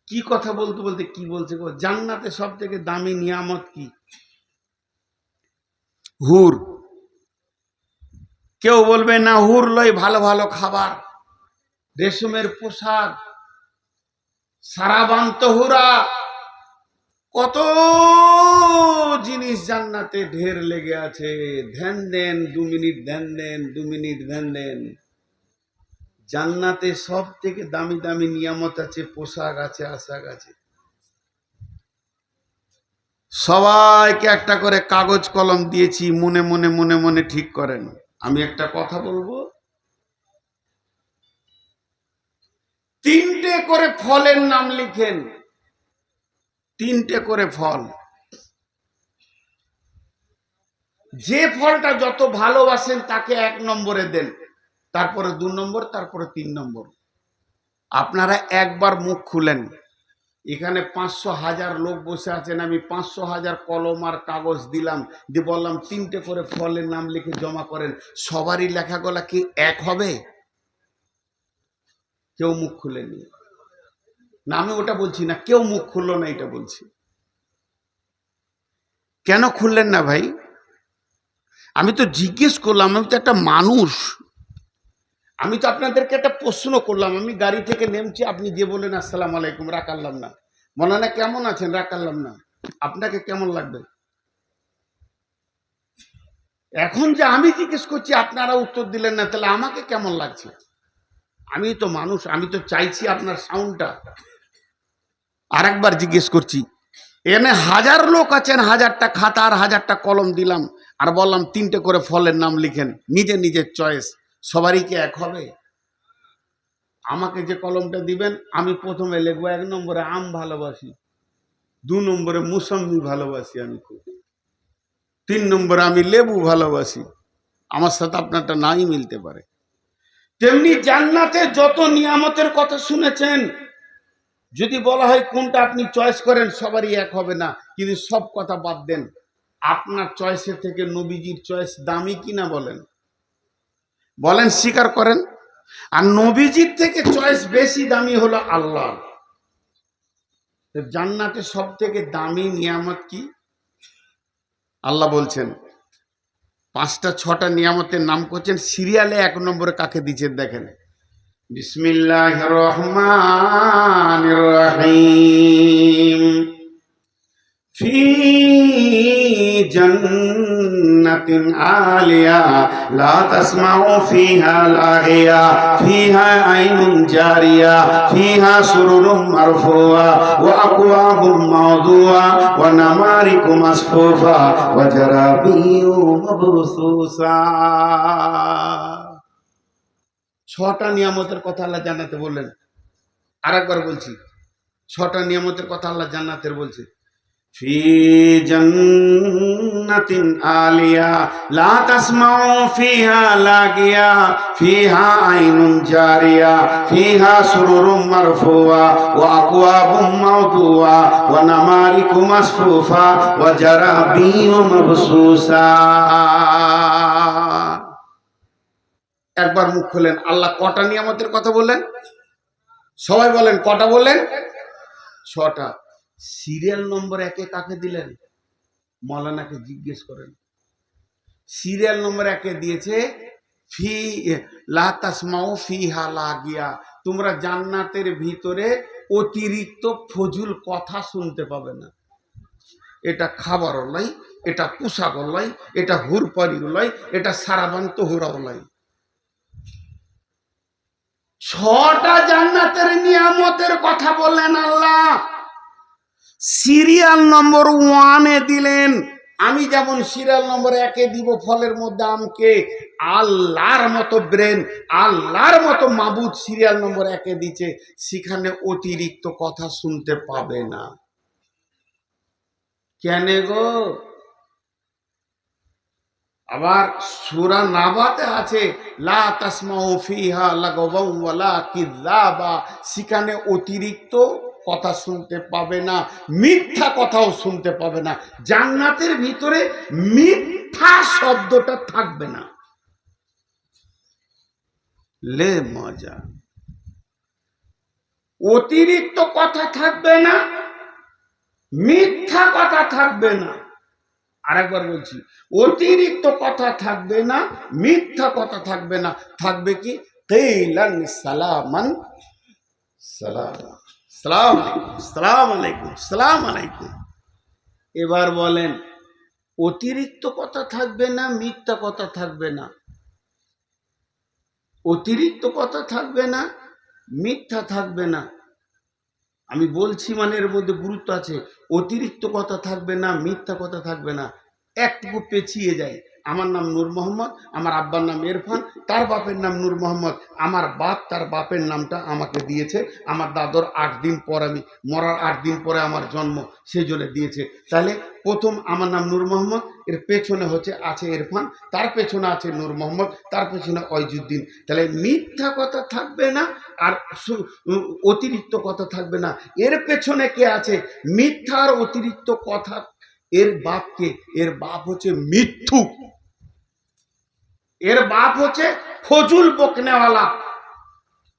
কি কথা বলতে বলতে কি বলছে, জান্নাতে সব থেকে দামি নিয়ামত কি? হুর। কেউ বলবে না হুর লয় ভালো ভালো খাবার, রেশমের পোশাক, সারাবান্ত হুরা, কত জিনিস জান্নাতে ঢের লেগে আছে। ধ্যান দেন 2 মিনিট, ধ্যান দেন 2 মিনিট, ধ্যান দেন। জান্নাতে সব থেকে দামি দামি নিয়ামত আছে, পোশাক আছে, আশাক আছে। সবাইকে একটা করে কাগজ কলম দিয়েছি, মনে মনে মনে মনে ঠিক করেন। আমি একটা কথা বলবো, 3টে করে ফলের নাম লিখেন, 3টে করে ফল। যে ফলটা যত ভালোবাসেন তাকে 1 নম্বরে দেন, তারপরে 2 নম্বর, তারপরে 3 নম্বর। আপনারা একবার মুখ খুলেন, এখানে 500,000 লোক বসে আছেন, আমি 500,000 কলম আর কাগজ দিলাম, দিয়ে বললাম 3টে করে ফলের নাম লিখে জমা করেন, সবারই লেখাগুলা কি এক হবে? কেউ মুখ খুলেনি না, আমি ওটা বলছি না, কেউ মুখ খুললো না, এটা বলছি। কেন খুললেন না ভাই? আমি তো জিজ্ঞেস করলাম, আমি তো একটা মানুষ, আমি তো আপনাদেরকে একটা প্রশ্ন করলাম। আমি গাড়ি থেকে নেমছি, আপনি যে বলেন আসসালামু আলাইকুম, রাখাল্লাম না, মৌলানা কেমন আছেন, রাখাল্লাম না, আপনাকে কেমন লাগবে? এখন যে আমি জিজ্ঞেস করছি আপনারা উত্তর দিলেন না, তাহলে আমাকে কেমন লাগছে? আমি তো মানুষ, আমি তো চাইছি আপনার সাউন্ডটা। আরেকবার জিজ্ঞেস করছি, এখানে 1000 লোক আছেন, 1000টা খাতা আর 1000টা কলম দিলাম আর বললাম 3টে করে ফলের নাম লিখেন, নিজে নিজের চয়েস, সবারই কি এক হবে? আমাকে যে কলমটা দিবেন আমি প্রথমে লিখবো 1 নম্বরে আম ভালোবাসি, 2 নম্বরে মুসম্বি ভালোবাসি আমি খুব, 3 নম্বরে আমি লেবু ভালোবাসি। আমার সাথে আপনারটা নাই মিলতে পারে। তেমনি জান্নাতে যত নিয়ামতের কথা শুনেছেন, যদি বলা হয় কোনটা আপনি চয়েস করেন, সবারই এক হবে না। কিন্তু সব কথা বাদ দেন, আপনার চয়েসের থেকে নবীজির চয়েস দামি কিনা বলেন, বলেন, স্বীকার করেন। আর নবীজির থেকে চয়েস বেশি দামি হলো আল্লাহ। জান্নাতে সব থেকে দামি নিয়ামত কি? আল্লাহ বলছেন 5টা 6টা নিয়ামতের নাম করছেন, সিরিয়ালে 1 নম্বরে কাকে দিচ্ছেন দেখেন। বিসমিল্লাহির রহমানির রহিম। ফি জান্নাতিন আলিয়া লা তাসমাউ ফিহা লাগিয়া ফিহা আইনুন জারিয়া ফিহা সুরুরুম মারফুয়া ওয়া আকওয়াবুম মাওদুয়া ওয়া নামারিকু মাসফুফা ওয়া জারাবিয়্যু মাবসুসা। 6টা নিয়ামতের কথা আল্লাহ জান্নাতে বললেন। আরেকবার বলছি, 6টা নিয়ামতের কথা আল্লাহ জান্নাতের বলছে। ফি জান্নাতিন আলিয়া লা তাসমাউ ফিহা লাগিয়া ফিহা আইনুন জারিয়া ফিহা সুরুরুম মারফুয়া ওয়া আকওয়াবুম মাওদুয়া ওয়া নামারিকু মাসফুফা ওয়া জারাবিয়্যু মাবসুসা। একবার মুখ খোলেন, আল্লাহ কটা নিয়ামতের কথা বললেন? সবাই বলেন কটা বললেন? 6টা। সিরিয়াল নম্বর 1 কাকে দিলেন? মৌলানাকে জিজ্ঞেস করেন। সিরিয়াল নম্বর 1 দিয়েছে ফি লা তাসমাউ ফিহা লাগিয়া, তোমরা জান্নাতের ভিতরে অতিরিক্ত ফজুল কথা শুনতে পাবে না। এটা খাবার লাই, এটা পোশাক লাই, এটা হুরপারি লাই, এটা সারাবান তোহরা লাই। 6টা জান্নাতের নিয়ামতের কথা বললেন আল্লাহ, সিরিয়াল নম্বর 1 দিলেন। আমি যেমন সিরিয়াল নম্বর 1 দিব ফলের মধ্যে আমকে, আল্লাহর মতো ব্রেন, আল্লাহর মতো মাবুদ সিরিয়াল নম্বর 1 দিচ্ছে, সেখানে অতিরিক্ত কথা শুনতে পাবে না। কেন গো? আবার সূরা নাবাতে আছে লা তাসমাউ ফিহা লাগওয়াও ওয়ালা কিযাবা, সেখানে অতিরিক্ত কথা শুনতে পাবে না, মিথ্যা কথাও শুনতে পাবে না। জান্নাতের ভিতরে মিথ্যা শব্দটা থাকবে না। লে মজা, অতিরিক্ত কথা থাকবে না, মিথ্যা কথা থাকবে না। আরেকবার বলছি, অতিরিক্ত কথা থাকবে না, মিথ্যা কথা থাকবে না। থাকবে কি? কিলান সালামান সালাম, সালাম আলাইকুম, সালাম আলাইকুম, সালাম আলাইকুম। এবার বলেন, অতিরিক্ত কথা থাকবে না, মিথ্যা কথা থাকবে না। অতিরিক্ত কথা থাকবে না, মিথ্যা থাকবে না। আমি বলছি মানে এর মধ্যে গুরুত্ব আছে। অতিরিক্ত কথা থাকবে না, মিথ্যা কথা থাকবে না। একটু পেছিয়ে যায়, আমার নাম নূর মোহাম্মদ, আমার আব্বার নাম ইরফান, তার বাপের নাম নূর মোহাম্মদ, আমার বাপ তার বাপের নামটা আমাকে দিয়েছে, আমার দাদর 8 দিন পর, আমি মরার 8 দিন পরে আমার জন্ম, সেই জন্য দিয়েছে। তাহলে প্রথম আমার নাম নূর মোহাম্মদ, এর পেছনে আছে ইরফান, তার পেছনে আছে নূর মোহাম্মদ, তার পেছনে অয়জুদ্দিন। তাহলে মিথ্যা কথা থাকবে না, আর অতিরিক্ত কথা থাকবে না। এর পেছনে কে আছে? মিথ্যা আর অতিরিক্ত কথা এর বাপকে, এর বাপ হচ্ছে মিথ্যুক, এর বাপ হচ্ছে ফজুল বকনেওয়ালা।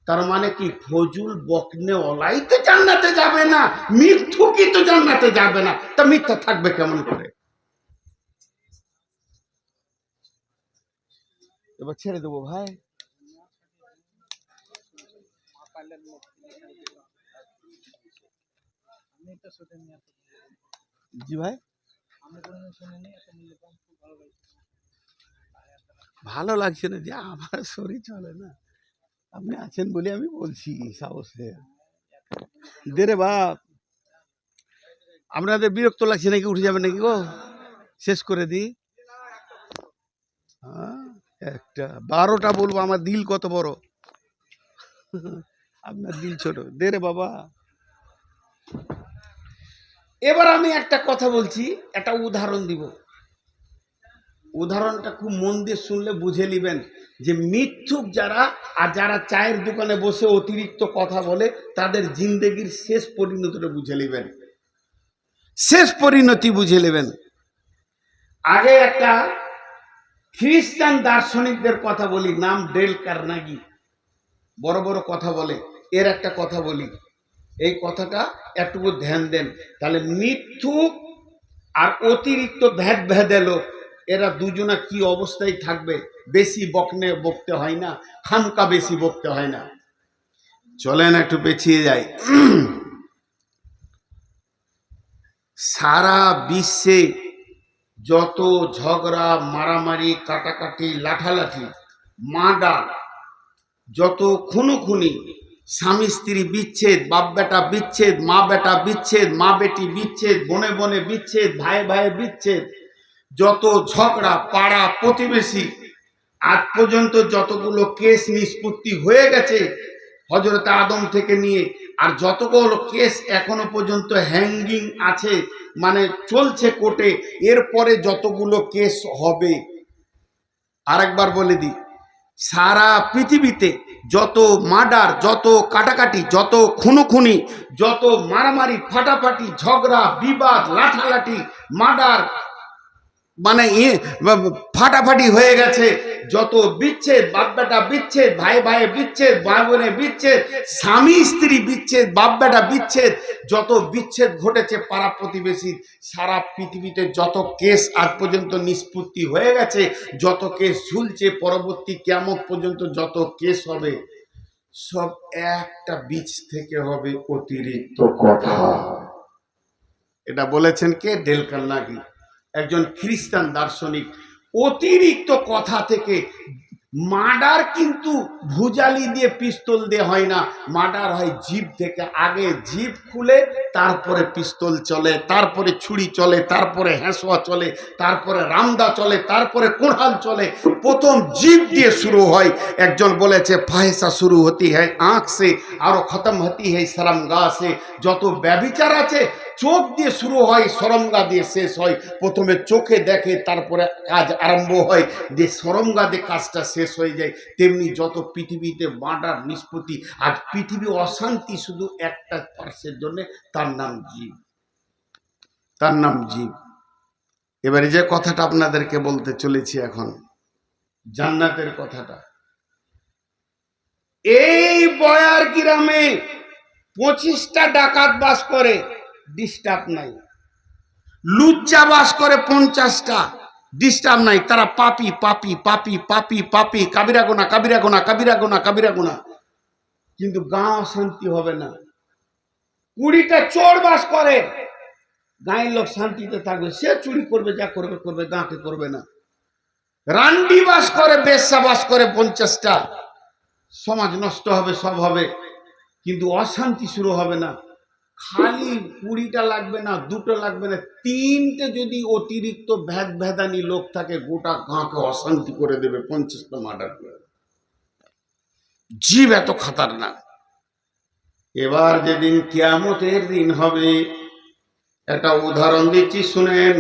তার মানে কি? ফজুল বকনেওয়ালাই তো জান্নাতে যাবে না, মিথ্যুকই তো জান্নাতে যাবে না। তা মিথ্যা থাকবে কেমন করে? এবার ছেড়ে দেবো ভাই। জি ভাই, ভালো লাগছে না যে আমার শরীর চলে না, আপনি আছেন বলে আমি বলছি সাহসে। দে রে বাপ, আপনাদের বিরক্ত লাগছে নাকি? উঠে যাবে নাকি গো? শেষ করে দিই। একটা 12টা বলবো, আমার দিল কত বড়, আপনার দিল ছোট। দে রে বাবা। এবার আমি একটা কথা বলছি, একটা উদাহরণ দিব। উদাহরণটা খুব মন দিয়ে শুনলে বুঝে নেবেন যে মিথ্যুক যারা আর যারা চায়ের দোকানে বসে অতিরিক্ত কথা বলে তাদের জিন্দেগির শেষ পরিণতিটা বুঝে নেবেন। শেষ পরিণতি বুঝে নেবেন। আগে একটা খ্রিস্টান দার্শনিকদের কথা বলি, নাম ডেল কার্নেগি, বড় বড় কথা বলে। এর একটা কথা বলি, এই কথাটা একটু ধ্যান দেন, তাহলে মিথ্যুক আর অতিরিক্ত ভেদ ভেদে লোক এরা দুজনা কি অবস্থায় থাকবে। বেশি বকতে হয় না, খামকা বেশি বকতে হয় না। চলেন একটু পেছিয়ে যাই। সারা বিশ্বে যত ঝগড়া, মারামারি, কাটাকাটি, লাঠালাঠি, মার্ডার, যত খুনোখুনি, স্বামী স্ত্রী বিচ্ছেদ, বাপ বেটা বিচ্ছেদ, মা বেটা বিচ্ছেদ, মা বেটি বিচ্ছেদ, বনে বনে বিচ্ছেদ, ভাই ভাই বিচ্ছেদ, যত ঝগড়া, পাড়া প্রতিবেশী, আজ পর্যন্ত যতগুলো কেস নিষ্পত্তি হয়ে গেছে হযরত আদম থেকে নিয়ে, আর যতগুলো কেস এখনো পর্যন্ত হ্যাঙ্গিং আছে, মানে চলছে কোর্টে, এরপরে যতগুলো কেস হবে, আরেকবার বলে দিই, সারা পৃথিবীতে যত মার্ডার, যত কাটাকাটি, যত খুনোখুনি, যত মারামারি, ফাটাফাটি, ঝগড়া, বিবাদ, লাঠালাঠি, মার্ডার, মানে ফাটাফাটি হয়ে গেছে, যত বিচ্ছেদ, বাপ বেটা বিচ্ছেদ, ভাই ভাই বিচ্ছেদ, ভাই বোনে বিচ্ছেদ, স্বামী স্ত্রী বিচ্ছেদ, বাপ বেটা বিচ্ছেদ, যত বিচ্ছেদ ঘটেছে পাড়া প্রতিবেশী, সারা পৃথিবীতে যত কেস আজ পর্যন্ত নিষ্পত্তি হয়ে গেছে, যত কেস ঝুলছে, পরবর্তী কিয়ামত পর্যন্ত যত কেস হবে, সব একটা বীজ থেকে হবে অতিরিক্ত কথা। এটা বলেছেন কে? ডেল কার্নেগি, একজন খ্রিস্টান দার্শনিক। অতিরিক্ত কথা থেকে মার্ডার কিন্তু ভুজালি দিয়ে, পিস্তল দিয়ে হয় না, মার্ডার হয় জিভ থেকে। আগে জিভ খুলে, তারপরে পিস্তল চলে, তারপরে ছুরি চলে, তারপরে হ্যাঁসোয়া চলে, তারপরে রামদা চলে, তারপরে কোড়াল চলে। প্রথম জিভ দিয়ে শুরু হয়। একজন বলেছে ফাহেসা শুরু হতি হয় আঁখ সে, আরো খতম হতি হয় শরমগা সে। যত ব্যভিচার আছে চোখ দিয়ে শুরু হয়, শরমগা দিয়ে শেষ হয়। প্রথমে চোখে দেখে, তারপরে কাজ আরম্ভ হয়, দিয়ে শরমগা দিয়ে কাজটা শেষ হয়ে যায়। তেমনি যত পৃথিবীতে মার্ডার নিষ্পত্তি, আজ পৃথিবী অশান্তি শুধু একটা পার্সের জন্য, তার নাম জীব, তার নাম জীব। এবারে যে কথাটা আপনাদেরকে বলতে চলেছি এখন, জান্নাতের কথাটা। এই বয়ার গ্রামে 25টা ডাকাত বাস করে, ডিস্টার্ব নাই। লুচ্চা বাস করে 50টা, ডিস্টার্ব নাই। তারা পাপি পাপি পাপি পাপি পাপি, কাবিরা গোনা কাবিরা গোনা কাবিরা গোনা কাবিরা গোনা, কিন্তু গাঁও শান্তি হবে না। 20টা চোর বাস করে, গাঁয়ের লোক শান্তিতে থাকবে। সে চুরি করবে, যা করবে করবে, গাঁকে করবে না। রান্ডি বাস করে, বেশ্যা বাস করে 50টা, সমাজ নষ্ট হবে, সব হবে, কিন্তু অশান্তি শুরু হবে না। খালি 20টা লাগবে না, 2টো লাগবে না, 3টে যদি অতিরিক্ত ভেদানি লোক থাকে, গোটা গাঁকে অশান্তি করে দেবে, 50টা মার্ডার করে। জীব এত খাতারনাক। এবার যেদিন কিয়ামতের দিন হবে, একটা উদাহরণ দিচ্ছি শুনেন।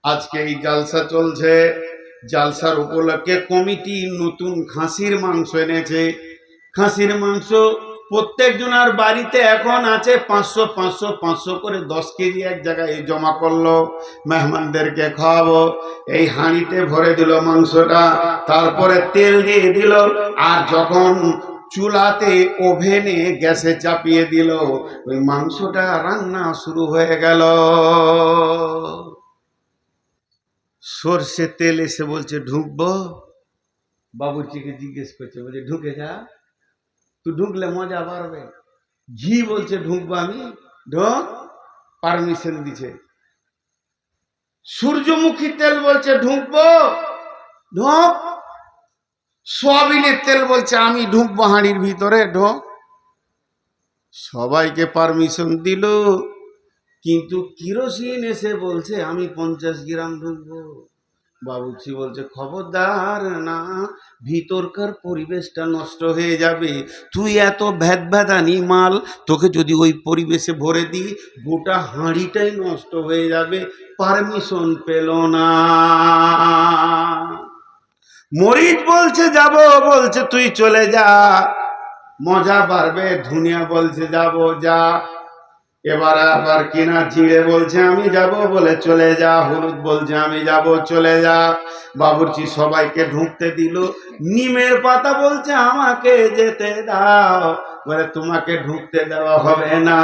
আজকে এই জালসা চলছে, জালসার উপলক্ষে কমিটি নতুন খাসির মাংস এনেছে। খাসির মাংস প্রত্যেক জনের বাড়িতে এখন আছে 500 করে 10 কেজি এক জায়গায় জমা করলো, মেহমানদেরকে খাওয়াবো। এই হাঁড়িতে ভরে দিল মাংসটা, তারপরে তেল দিয়ে দিল, আর যখন চুলাতে ওভেনে গ্যাসে চাপিয়ে দিল, ওই মাংসটা রান্না শুরু হয়ে গেল। সর্ষে তেল এসে বলছে ঢুকবো, বাবুর্চিকে জিজ্ঞেস করছে, বলছে ঢুকে যা, তুই ঢুকলে মজা বাড়বে। ঘি বলছে ঢুকবো আমি, ঢোক, পারমিশন দিছে। সূর্যমুখী তেল বলছে ঢুকবো, ঢোক। সয়াবিনের তেল বলছে আমি ঢুকবো হাঁড়ির ভিতরে, ঢোক। সবাইকে পারমিশন দিল, কিন্তু কিরোসিন এসে বলছে আমি 50 গ্রাম ঢুকবো। বাবুর্চি বলছে খবরদার না, ভিতরকার পরিবেশটা নষ্ট হয়ে যাবে। তুই এত ভ্যাদ ভ্যাদানি মাল, তোকে যদি ওই পরিবেশে ভরে দিই গোটা হাঁড়িটাই নষ্ট হয়ে যাবে। পারমিশন পেল না। মরিচ বলছে যাব, বলছে তুই চলে যা, মজা বাড়বে। ধুনিয়া বলছে যাব, যা। এবার আবার কিনা জিরে বলছে আমি যাব, বলে চলে যা। হলুদ বলছে আমি যাব, চলে যা। বাবুর্চি সবাইকে ঢুকতে দিল। নিমের পাতা বলছে আমাকে যেতে দাও, বলে তোমাকে ঢুকতে দেওয়া হবে না,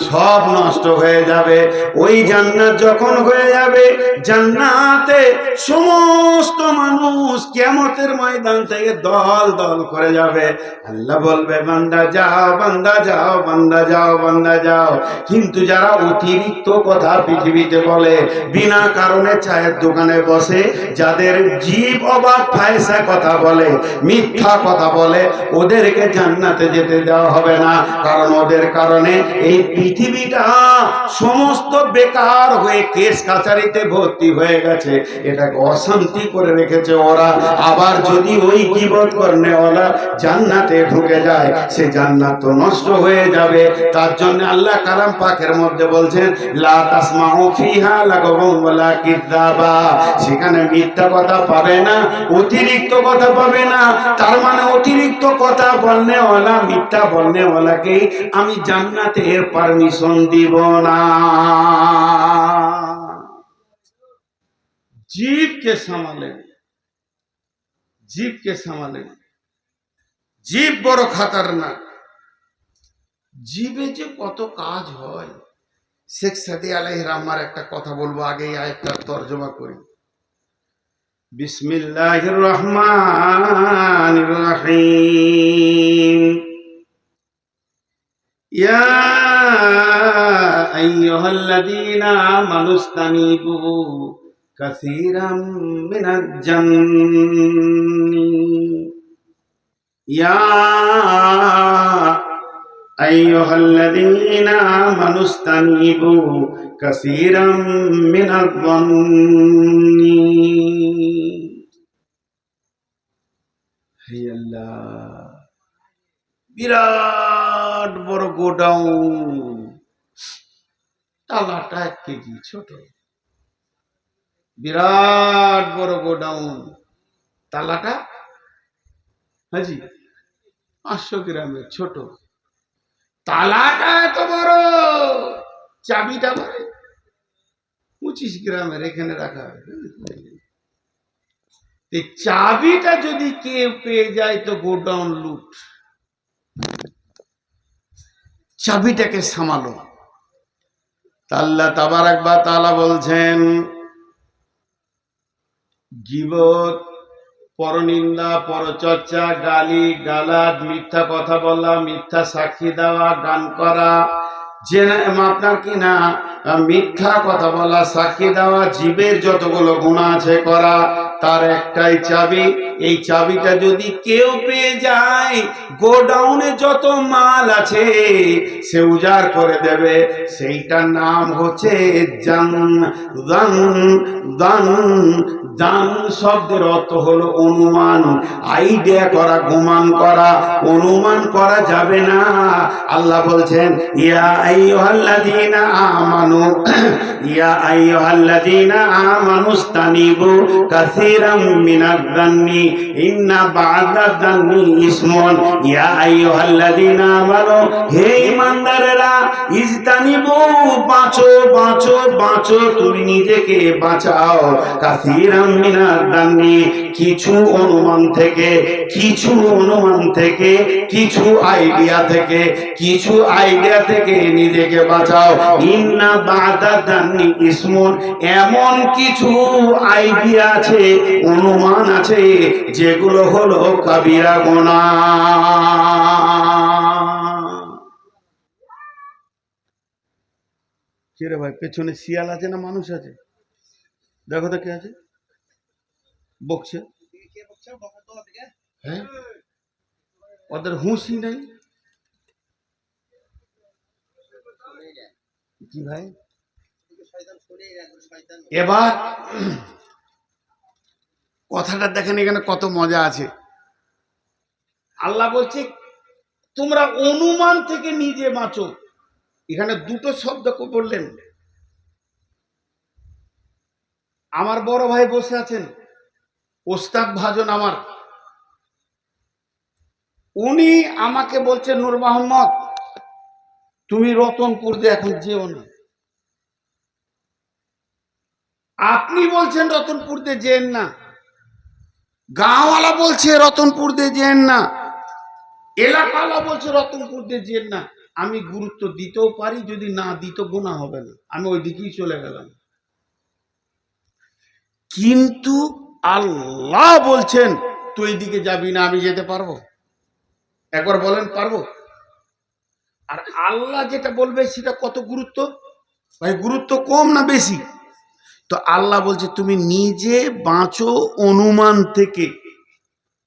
সব নষ্ট হয়ে যাবে। ওই জান্নাত যখন হয়ে যাবে, জান্নাতে সমস্ত মানুষ কিয়ামতের ময়দান থেকে দল দল করে যাবে। আল্লাহ বলবে বান্দা যাও, বান্দা যাও, বান্দা যাও, বান্দা যাও। কিন্তু যারা অতিরিক্ত কথা পৃথিবীতে বলে, বিনা কারণে চায়ের দোকানে বসে, যাদের জীব অবাক ফায়সা কথা বলে, মিথ্যা কথা বলে, ওদেরকে জান্নাতে যেতে দেওয়া হবে না। কারণ ওদের কারণে এই পৃথিবীটা সমস্ত বেকার হয়ে কেস কাচারিতে ভর্তি হয়ে গেছে। এটাকে অশান্তি করে রেখেছে ওরা। আবার যদি ওই গীবত করনে ওরা জান্নাতে ঢুকে যায়, সে জান্নাত তো নষ্ট হয়ে যাবে। তার জন্য আল্লাহ কালাম পাকের মধ্যে বলছেন লা তাসমাউ ফিহা লাগাবুন ওয়ালা কিযাবা, সেখানে মিথ্যা কথা পাবে না, অতিরিক্ত কথা পাবে না। তার মানে অতিরিক্ত কথা বলনে ওয়ালা, মিথ্যা বলনে ওয়ালাকে আমি জান্নাতে এর পারমিশন দিব না। জীবকে সামালেন, জীবকে সামালেন। জীব বড় খাতারনাক। জীবে যে কত কাজ হয়। শেখ সাদি আলাইহির রহমার একটা কথা বলবো, আগে এই আয়াতটা তরজমা করি। বিসমিল্লাহির রহমানির রহিম। ইয়া আইয়ুহাল্লাযীনা আমানুস্তানিবু কাসীরাম মিনাজ জান্নি। ইয়া আইয়ুহাল্লাযীনা আমানুস্তানিবু কাসীরাম মিনাজ জান্নি। হে আল্লাহ, বিরাট বড় গোডাউন, তালাটা 1 কেজি ছোট। বিরাট বড় গোডাউন, তালাটা হাজি 500 গ্রামের ছোট। তালাটা এত বড়, চাবিটা বড় 25 গ্রামের এখানে রাখা হবে। চাবিটা যদি কেউ পেয়ে যায় তো গোডাউন লুট। চাবিটাকে সামালো। আল্লাহ তাবারাক ওয়া তাআলা বলছেন গীবত, পরনিন্দা, পরচর্চা, গালি গালাজ, মিথ্যা কথা বলা, মিথ্যা সাক্ষী দেওয়া, গান করা, আপনার কি না মিথ্যা কথা বলা, সাক্ষী দেওয়া, জীবের যতগুলো গুনাহ আছে করা, তার একটাই চাবি। এই চাবিটা যদি কেউ পেয়ে যায়, গোডাউনে যত মাল আছে সে উজাড় করে দেবে। সেইটার নাম হচ্ছে জান। দান দান দান শব্দের অর্থ হলো অনুমান, আইডিয়া করা, গুমান করা। অনুমান করা যাবে না। আল্লাহ বলছেন ইয়া আইয়ুহাল্লাযীনা আমানু, ইয়া আইয়ুহাল্লাযীনা আমানুস্তানিবু কাসীরাম মিনাজ জান্নি ইন্না বা'দাজ জান্নি ইসমুন। ইয়া আইয়ুহাল্লাযীনা আমানু, হে ঈমানদারেরা, ইজতানিবু, বাঁচো বাঁচো বাঁচো, তুমি নিজেকে বাঁচাও। কাসীরাম মিনাজ জান্নি, কিছু অনুমান থেকে, কিছু অনুমান থেকে, কিছু আইডিয়া থেকে, কিছু আইডিয়া থেকে নিজেকে বাঁচাও। ইন্না বা'দাজ জান্নি ইসমুন, এমন কিছু আইডিয়া আছে, অনুমান আছে, যেগুলো হলো কাবিরা গুনাহ। কে রে ভাই, পেছনে শিয়াল আছে না মানুষ আছে? দেখো তো কে আছে, বকছে। হ্যাঁ, ওদের হুঁশই নেই। কি ভাই, এবার কথাটা দেখেন, এখানে কত মজা আছে। আল্লাহ বলছে তোমরা অনুমান থেকে নিজে বাঁচো। এখানে দুটো শব্দ বললেন। আমার বড় ভাই বসে আছেন, ওস্তাদ ভাজন আমার, উনি আমাকে বলছেন নূর মোহাম্মদ তুমি রতনপুর দিয়ে এখন যেও না। আপনি বলছেন রতনপুর দিয়ে যেন না, গাঁওয়ালা বলছে রতনপুর দিয়ে যেন না, এলাকাওয়ালা বলছে রতনপুর দিয়ে যেন না। আমি গুরুত্ব দিতেও পারি, যদি না দিত গুনাহ হবে না, আমি ওই দিকেই চলে গেলাম। কিন্তু আল্লাহ বলছেন তুই দিকে যাবি না, আমি যেতে পারবো? একবার বলেন পারবো? আর আল্লাহ যেটা বলবে সেটা কত গুরুত্ব ভাই, গুরুত্ব কম না বেশি? তো আল্লাহ বলছে তুমি নিজে বাঁচো অনুমান থেকে,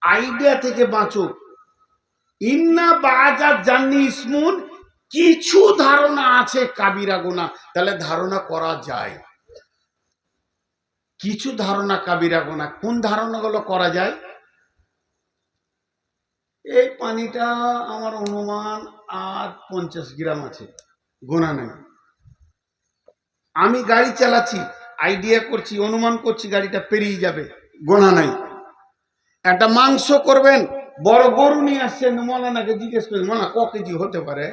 আইডিয়া থেকে বাঁচো। ইন্না বাজা জান্নি ইসমুন, কিছু ধারণা আছে কাবিরা গুনাহ, তাহলে ধারণা করা যায়। কিছু ধারণা কাবিরা গুনাহ, কোন ধারণাগুলো করা যায়? এই পানিটা আমার অনুমান আর 50 গ্রাম আছে, গোনা নাই। আমি গাড়ি চালাচ্ছি, আইডিয়া করছি, অনুমান করছি গাড়িটা পেরিয়ে যাবে, গোনা নাই। একটা মাংস করবেন, বড় গরু নিয়ে আসছেন, মৌলানাকে জিজ্ঞেস করেন মৌলানা ক কেজি হতে পারে?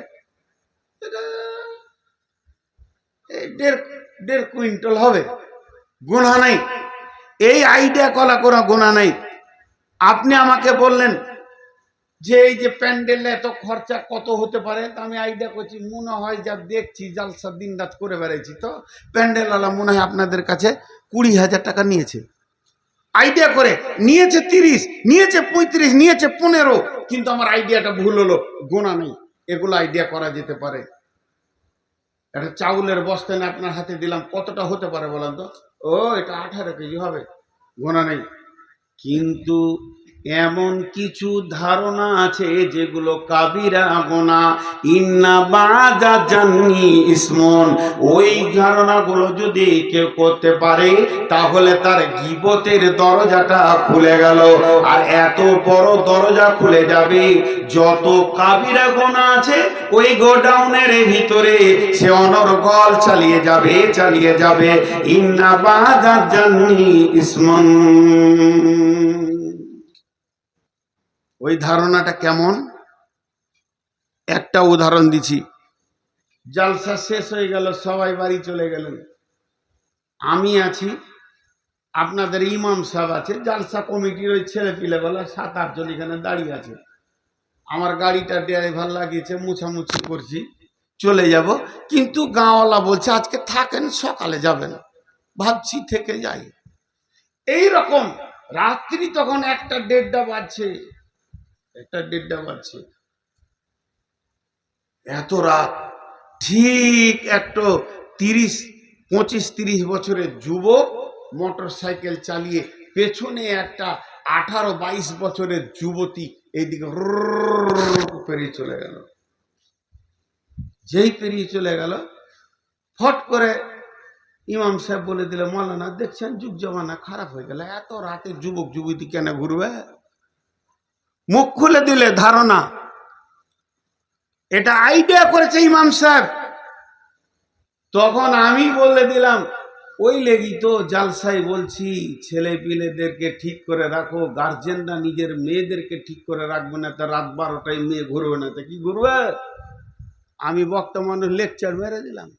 দেড় কুইন্টাল হবে, গোনা নাই। এই আইডিয়া করা গোনা নাই। আপনি আমাকে বললেন যে এই যে প্যান্ডেলে এত খরচা কত হতে পারে, তা আমি আইডিয়া করছি, মনে হয় যা দেখছি জালসা দিন রাত করে বেড়াইছি, তো প্যান্ডেলওয়ালা মনে হয় আপনাদের কাছে 20,000 টাকা নিয়েছে। আইডিয়া করে নিয়েছে 30, নিয়েছে 35, নিয়েছে 15, কিন্তু আমার আইডিয়াটা ভুল হলো, গোনা নেই। এগুলো আইডিয়া করা যেতে পারে। একটা চাউলের বস্তা না আপনার হাতে দিলাম, কতটা হতে পারে বলেন তো? ও এটা 18 কেজি হবে, গোনা নেই। কিন্তু এমন কিছু ধারণা আছে যেগুলো কাবিরা গুনাহ, ইন্না বাজা জান্নি ইসমুন, ওই ধারণাগুলো যদি কেউ করতে পারে তাহলে তার গীবতের দরজাটা খুলে গেল। আর এত বড় দরজা খুলে যাবে, যত কাবিরা গুনাহ আছে ওই গোডাউনের ভিতরে সে অনর্গল চালিয়ে যাবে। ইন্না বাজা জান্নি ইসমুন। ওই ধারণাটা কেমন? একটা উদাহরণ দিচ্ছি। জালসা শেষ হয়ে গেল, সবাই বাড়ি চলে গেলেন, আমি আছি, আপনাদের ইমাম সাহেব আছে, জালসা কমিটির ওই ছেলে পিলে বলা 7-8 জন এখানে দাঁড়িয়ে আছে। আমার গাড়িটা ড্রাইভার লাগিয়েছে, মুছামুছি করছি, চলে যাব। কিন্তু গাঁওয়ালা বলছে আজকে থাকেন, সকালে যাবেন। ভাবছি থেকে যাই। এই রকম রাত্রি তখন 1টা-1:30 বাজছে, 1টা-1:30 বাজছে। এত রাত, ঠিক একটা 25-30 বছরের যুবক মোটর সাইকেল চালিয়ে, পেছনে একটা 18-22 বছরের যুবতী এইদিকে পেরিয়ে চলে গেল। যেই পেরিয়ে চলে গেল, ফট করে ইমাম সাহেব বলে দিল মৌলানা দেখছেন যুগ জমানা খারাপ হয়ে গেল, এত রাতে যুবক যুবতী কেন ঘুরবে? মুখ খুলে দিলে ধারণা, এটা আইডিয়া করেছে ইমাম সাহেব। তখন আমি বলে দিলাম ওই লেগি তো জালসাই বলছি ছেলে পিলেদেরকে ঠিক করে রাখো, গার্জেনরা নিজের মেয়েদেরকে ঠিক করে রাখবে না, তো রাত 12টায় মেয়ে ঘুরবে না, তো কি ঘুরবে? আমি বক্তা মানুষ লেকচার মেরে দিলাম।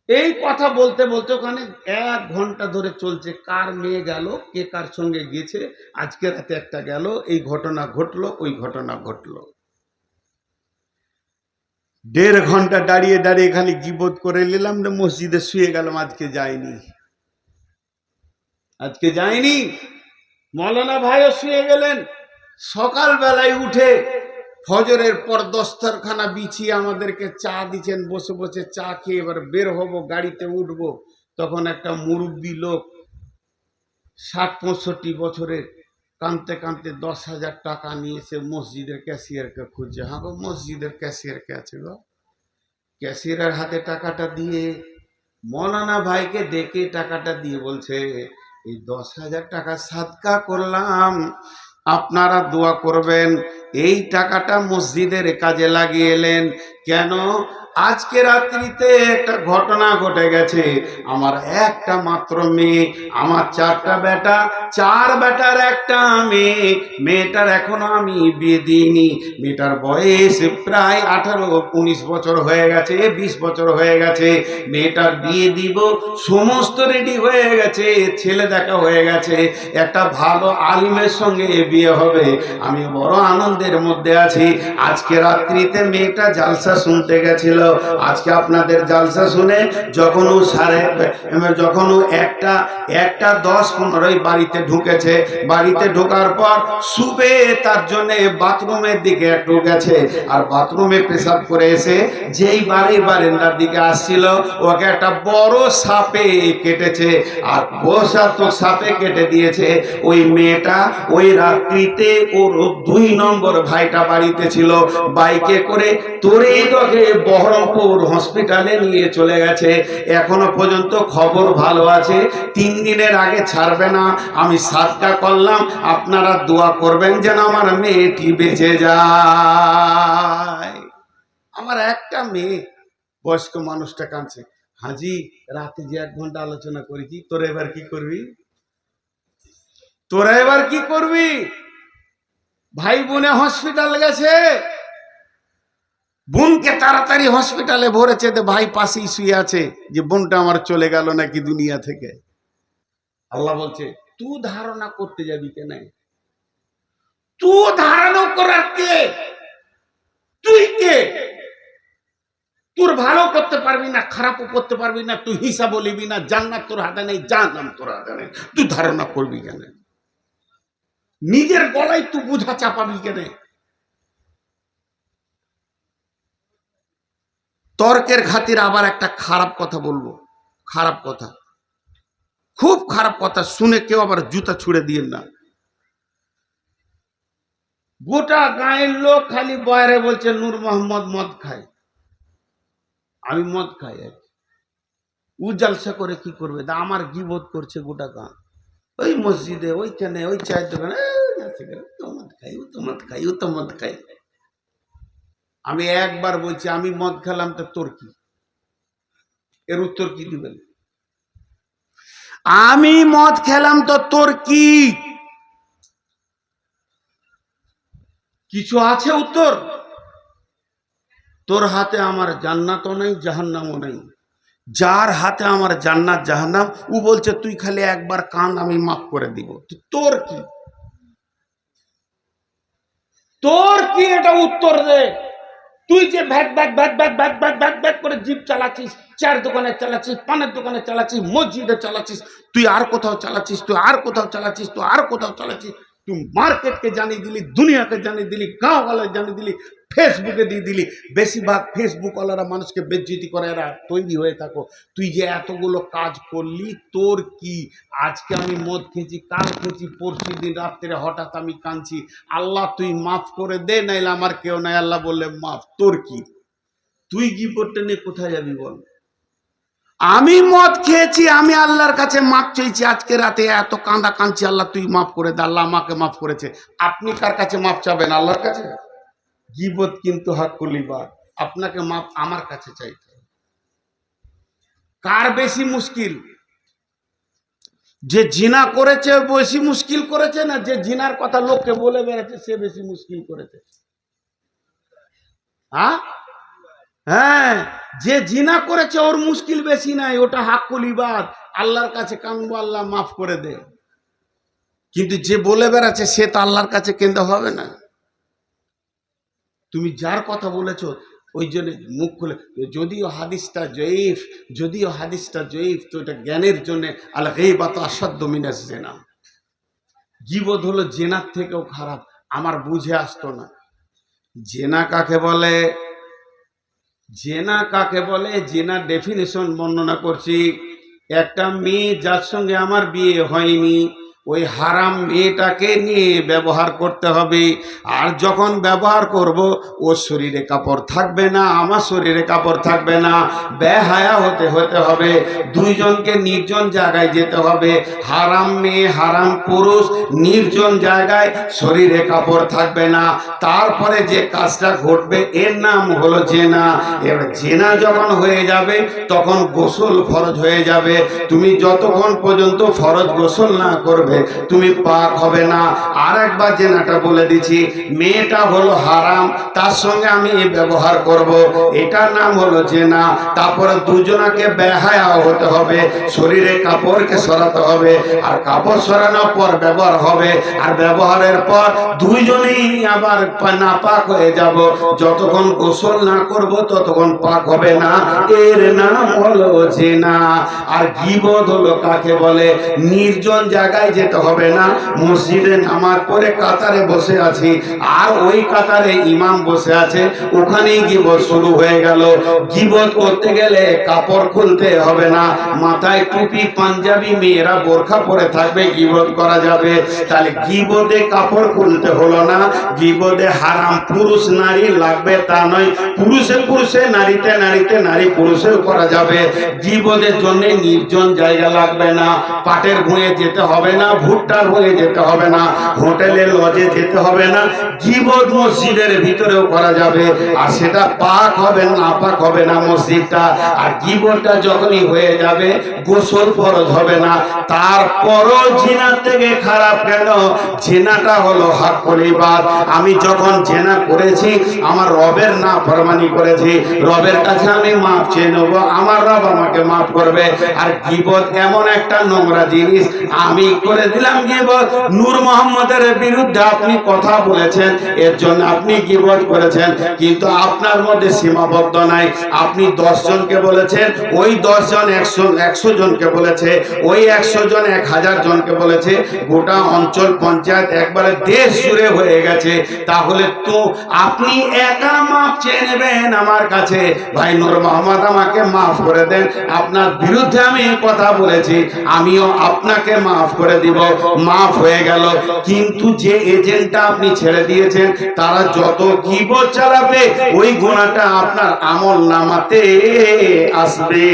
এই কথা বলতে বলতে ওখানে 1 ঘন্টা ধরে চলছে, কার মেয়ে গেল, কে কার সঙ্গে গেছে, আজকে রাতে একটা গেল, এই ঘটনা ঘটলো, ওই ঘটনা ঘটলো। 1.5 ঘন্টা দাঁড়িয়ে দাঁড়িয়ে খালি গীবত করে নিলাম, না মসজিদে শুয়ে গেলাম। আজকে যায়নি। মৌলানা ভাইও শুয়ে গেলেন। সকালবেলায় উঠে ফজরের পর দস্তরখানা বিছিয়ে আমাদেরকে চা দিচ্ছেন, বসে বসে চা খেয়ে এবার বের হব, গাড়িতে উঠব। তখন একটা মুরব্বী লোক 60-65 বছরের, কাঁদতে কাঁদতে 10,000 টাকা নিয়েছে, মসজিদের ক্যাশিয়ারকে খুঁজছে। হ্যাঁ গো, মসজিদের ক্যাশিয়ার কে আছে গো? ক্যাশিয়ারের হাতে টাকাটা দিয়ে মৌলানা ভাইকে ডেকে টাকাটা দিয়ে বলছে, এই 10,000 টাকা সাদকা করলাম, আপনারা দোয়া করবেন। এই টাকাটা মসজিদের কাজে লাগিয়ে এলেন। কেন? আজকে রাত্রিতে একটা ঘটনা ঘটে গেছে। আমার একটা মাত্র মেয়ে, আমার 4টা বেটা, 4 বেটার একটা মেয়ে। মেয়েটার এখনো আমি বিয়ে দিইনি। মেয়েটার বয়স প্রায় 18-19 বছর হয়ে গেছে, 20 বছর হয়ে গেছে। মেয়েটার বিয়ে দিব, সমস্ত রেডি হয়ে গেছে, ছেলে দেখা হয়ে গেছে, একটা ভালো আলিমের সঙ্গে বিয়ে হবে। আমি বড় আনন্দের মধ্যে আছি। আজকে রাত্রিতে মেয়েটা জালসা শুনতে গেছিল। আজকে আপনাদের জালসা শুনে যখন ও যখন ও একটা 10-15 বাড়িতে ঢুকেছে, বাড়িতে ঢোকার পর শুবে তার জন্য বাথরুমের দিকে একটু গেছে, আর বাথরুমে পেশাব করে এসে যেই বাড়ির বারান্দার দিকে আসছিল, ওকে একটা বড় সাপে কেটেছে, আর বসাত্মক সাপে কেটে দিয়েছে। ওই মেয়েটা ওই রাত্রিতে ওর 2 নম্বর ভাইটা বাড়িতে ছিল, বাইকে করে তড়িঘড়ি বহরমপুর হসপিটালে নিয়ে চলে গেছে। এখনো পর্যন্ত খবর ভালো আছে, 3 দিনের আগে ছাড়বে না। আমি সাদকা করলাম, আপনারা দোয়া করবেন যেন আমার মেয়েটি বেঁচে যায়। আমার একটা মেয়ে, বয়স্ক মানুষটা কাঁদছে, হাজি রাতে যে 1 ঘন্টা আলোচনা করেছি, তোরা এবার কি করবি? তোরা এবার কি করবি? ভাই বোনে হসপিটাল গেছে, বোনকে তাড়াতাড়ি হসপিটালে ভরেছে, ভাই পাশেই শুয়ে আছে যে বোনটা আমার চলে গেল নাকি দুনিয়া থেকে। আল্লাহ বলছে, তুই ধারণা করতে যাবি কেন? তুই ধারণা করার কে? তুই কে? তোর ভালো করতে পারবি না, খারাপও করতে পারবি না, তুই হিসাব বলিবি না, জান্নাত তোর হাতে নেই, জাহান্নাম তোর হাতে নেই, তুই ধারণা করবি কেন? নিজের গলায় তুই বোঝা চাপাবি কেন? তর্কের খাতির আবার একটা খারাপ কথা বলবো, খারাপ কথা, খুব খারাপ কথা, শুনে কেউ আবার জুতা ছুঁড়ে দিয়েন না। গোটা গাঁয়ের লোক খালি বয়ারে বলছে নূর মোহাম্মদ মদ খায়। আমি মদ খাই, ও জালসা করে কি করবে? আমার গীবত করছে গোটা গাঁ, ওই মসজিদে, ওইখানে, ওই চায়ের দোকানে, তো মদ খাই, ও তো মদ খাই, ও তো মদ খাই। আমি একবার বলছি, আমি মদ খেলাম তো তোর কি? এর উত্তর কি দিবেন? আমি মদ খেলাম তো তোর কি? কিছু আছে উত্তর? তোর হাতে আমার জান্নাতও নেই, জাহান্নামও নেই। যার হাতে আমার জান্নাত জাহান্নাম, ও বলছে তুই খালি একবার কান, আমি মাফ করে দিব। তোর কি? তোর কি? এটা উত্তর দে। তুই যে ভ্যাক ভ্যাক ভ্যাক ভ্যাক ভ্যাক ভ্যাক ভ্যাক ভ্যাক করে জিপ চালাচ্ছিস, চার দোকানে চালাচ্ছিস, পানের দোকানে চালাচ্ছিস, মসজিদে চালাচ্ছিস, তুই আর কোথাও চালাচ্ছিস, তুই আর কোথাও চালাচ্ছিস, তুই আর কোথাও চালাচ্ছিস, তুই মার্কেটকে জানিয়ে দিলি, দুনিয়াকে জানিয়ে দিলি, গাঁওয়ালায় জানিয়ে দিলি, ফেসবুকে দিয়ে দিলি। বেশিরভাগ ফেসবুকওয়ালারা মানুষকে বেজ্জতি করে, এরা তৈরি হয়ে থাকো। তুই যে এতগুলো কাজ করলি, তোর কি? আজকে আমি মদ খেয়েছি, কাল খেয়েছি, পরশু দিন রাত্রে হঠাৎ আমি কাঁদছি, আল্লাহ তুই মাফ করে দে, নাইলে আমার কেউ নাই। আল্লাহ বললে মাফ, তোর কি? তুই কি করতে নিয়ে কোথায় যাবি বল? আমি মদ খেয়েছি, আমি আল্লাহর কাছে মাফ চাইছি, আজকে রাতে এত কাঁদা কাঁদছি, আল্লাহ তুই মাফ করে দে, আল্লাহ আমাকে মাফ করেছে। আপনি কার কাছে মাফ চাবেন? আল্লাহর কাছে। গীবত কিন্তু হাক্কুল ইবাদ, আপনাকে মাফ আমার কাছে চাইতে। কার বেশি মুশকিল? যে জিনা করেছে বেশি মুশকিল করেছে, না যে জিনার কথা লোককে বলে বেড়াচ্ছে সে বেশি মুশকিল করেছে? হ্যাঁ, হ্যাঁ, যে জিনা করেছে ওর মুশকিল বেশি নাই, ওটা হাক্কুল ইবাদ, আল্লাহর কাছে কাঁদবো, আল্লাহ মাফ করে দে। কিন্তু যে বলে বেড়াচ্ছে সে তো আল্লাহর কাছে কেঁদে হবে না। তুমি যার কথা বলেছো ওই জন্য মুখ খুলে, যদিও হাদিসটা জয়ীফ, যদিও হাদিসটা জয়ীফ, তো এটা জ্ঞানের জন্য। আল গীবাতু আশাদ্দু মিনাজ জিনা, গীবত হলো জেনার থেকেও খারাপ। আমার বুঝে আসতো না জেনা কাকে বলে। জেনা কাকে বলে, জেনার ডেফিনেশন বর্ণনা করছি। একটা মেয়ে যার সঙ্গে আমার বিয়ে হয়নি, ওই হারাম মেয়েটাকে নিয়ে ব্যবহার করতে হবে। আর যখন ব্যবহার করব, ও শরীরে কাপড় থাকবে না, আমার শরীরে কাপড় থাকবে না, বেহায়া হতে হবে। দুইজনকে নির্জন জায়গায় যেতে হবে। হারাম মেয়ে হারাম পুরুষ নির্জন জায়গায়, শরীরে কাপড় থাকবে না। তারপরে যে কাজটা ঘটবে এর নাম হলো জেনা। এবার জেনা যখন হয়ে যাবে তখন গোসল ফরজ হয়ে যাবে। তুমি যতক্ষণ পর্যন্ত ফরজ গোসল না করবে তুমি পাক হবে না। আর একবার জেনাটা বলে দিচ্ছি, মেয়েটা হলো হারাম, তার সঙ্গে আমি ব্যবহার করব, এটার নাম হলো জেনা। তারপরে দুজনাকে বেহায়া হতে হবে, শরীরে কাপড়কে সরাতে হবে, আর কাপড় সরানোর পর ব্যবহার হবে। আর ব্যবহারের পর দুইজনেই আবার নাপাক হয়ে যাব। যতক্ষণ গোসল না করব ততক্ষণ পাক হবে না, এর নাম হলো জেনা। আর গীবত হলো কাকে বলে? নির্জন জায়গায় যেতে হবে না, মসজিদে নামাজ পড়ে কাতারে বসে আছি, আর ওই কাতারে ইমাম বসে আছে, ওখানেই গীবত শুরু হয়ে গেল। গীবত করতে গেলে কাপড় খুলতে হবে না, মাথায় টুপি পাঞ্জাবি, মেয়েরা বোরখা পরে থাকবে, গীবত করা যাবে। তাহলে গীবতে কাপড় খুলতে হলো না। গীবতে হারাম পুরুষ নারী লাগবে তা নয়, পুরুষে পুরুষে, নারীতে নারীতে, নারী পুরুষেও করা যাবে। গীবতের জন্য নির্জন জায়গা লাগবে না, পাটের ভুঁয়ে যেতে হবে না, ভুট্টার ভুঁয়ে যেতে হবে না, হোটেলের লজে যেতে হবে না। গীবত মসজিদের ভিতরেও করা যাবে, আর সেটা পাক হবে না, পাক হবে না মসজিদটা। আর গীবতটা যখনই হয়ে যাবে গোসল ফরজ হবে না। তারপরও জিনার থেকে খারাপ কেন? জেনাটা হলো হাক্কুল ইবাদ। আমি যখন জেনা করেছি আমার রবের নাফরমানি করেছি, রবের কাছে আমি মাফ চেয়ে নেব, আমার রব আমাকে মাফ করবে। আর গীবত এমন একটা নোংরা জিনিস, আমি করে দিলাম গীবত। নূর মোহাম্মদের বিরুদ্ধে আপনি কথা বলেছেন, এর জন্য আপনি গীবত করেছেন, কিন্তু আপনার মধ্যে সীমাবদ্ধ নাই। আপনি 10 জনকে বলেছেন, ওই 10 জন 100 জনকে বলেছে, ওই 100 জন 1000 জনকে বলেছে, গোটা অঞ্চল পঞ্চায়েত একবারে দেশ জুড়ে হয়ে গেছে। তাহলে তো আপনি একা মাফ চেয়ে নেবেন আমার কাছে, ভাই নূর মোহাম্মদ আমাকে মাফ করে দেন, আপনার বিরুদ্ধে আমি কথা বলেছি, আমিও আপনাকে মাফ করে দিব, মাফ হয়ে গেল। কিন্তু যে এজেন্টটা আপনি ছেড়ে দিয়েছেন, তারা যত গীবত চালাবে ওই গুনাহটা আপনার আমল নামাতে আসবে।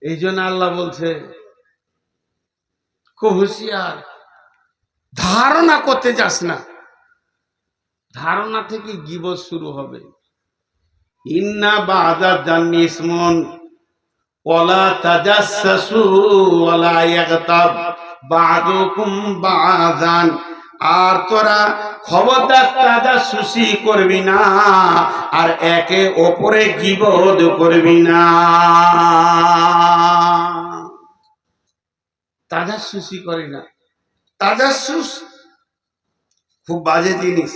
এই জন্য আল্লাহ বলছে খুব হুঁশিয়ার, ধারণা করতে যাস না, ধারণা থেকে গীবত শুরু হবে। ইন্না বাদা জান্নি ইসমুন ওয়ালা তাজাসসু ওয়ালা ইয়াগতাব বা'দুকুম বা'দান। আর তোরা খবরদার তাজাসসুসি করবি না, আর একে অপরে গীবত করবি না। তাজাসসুসি করি না, তাজাসসুস খুব বাজে জিনিস।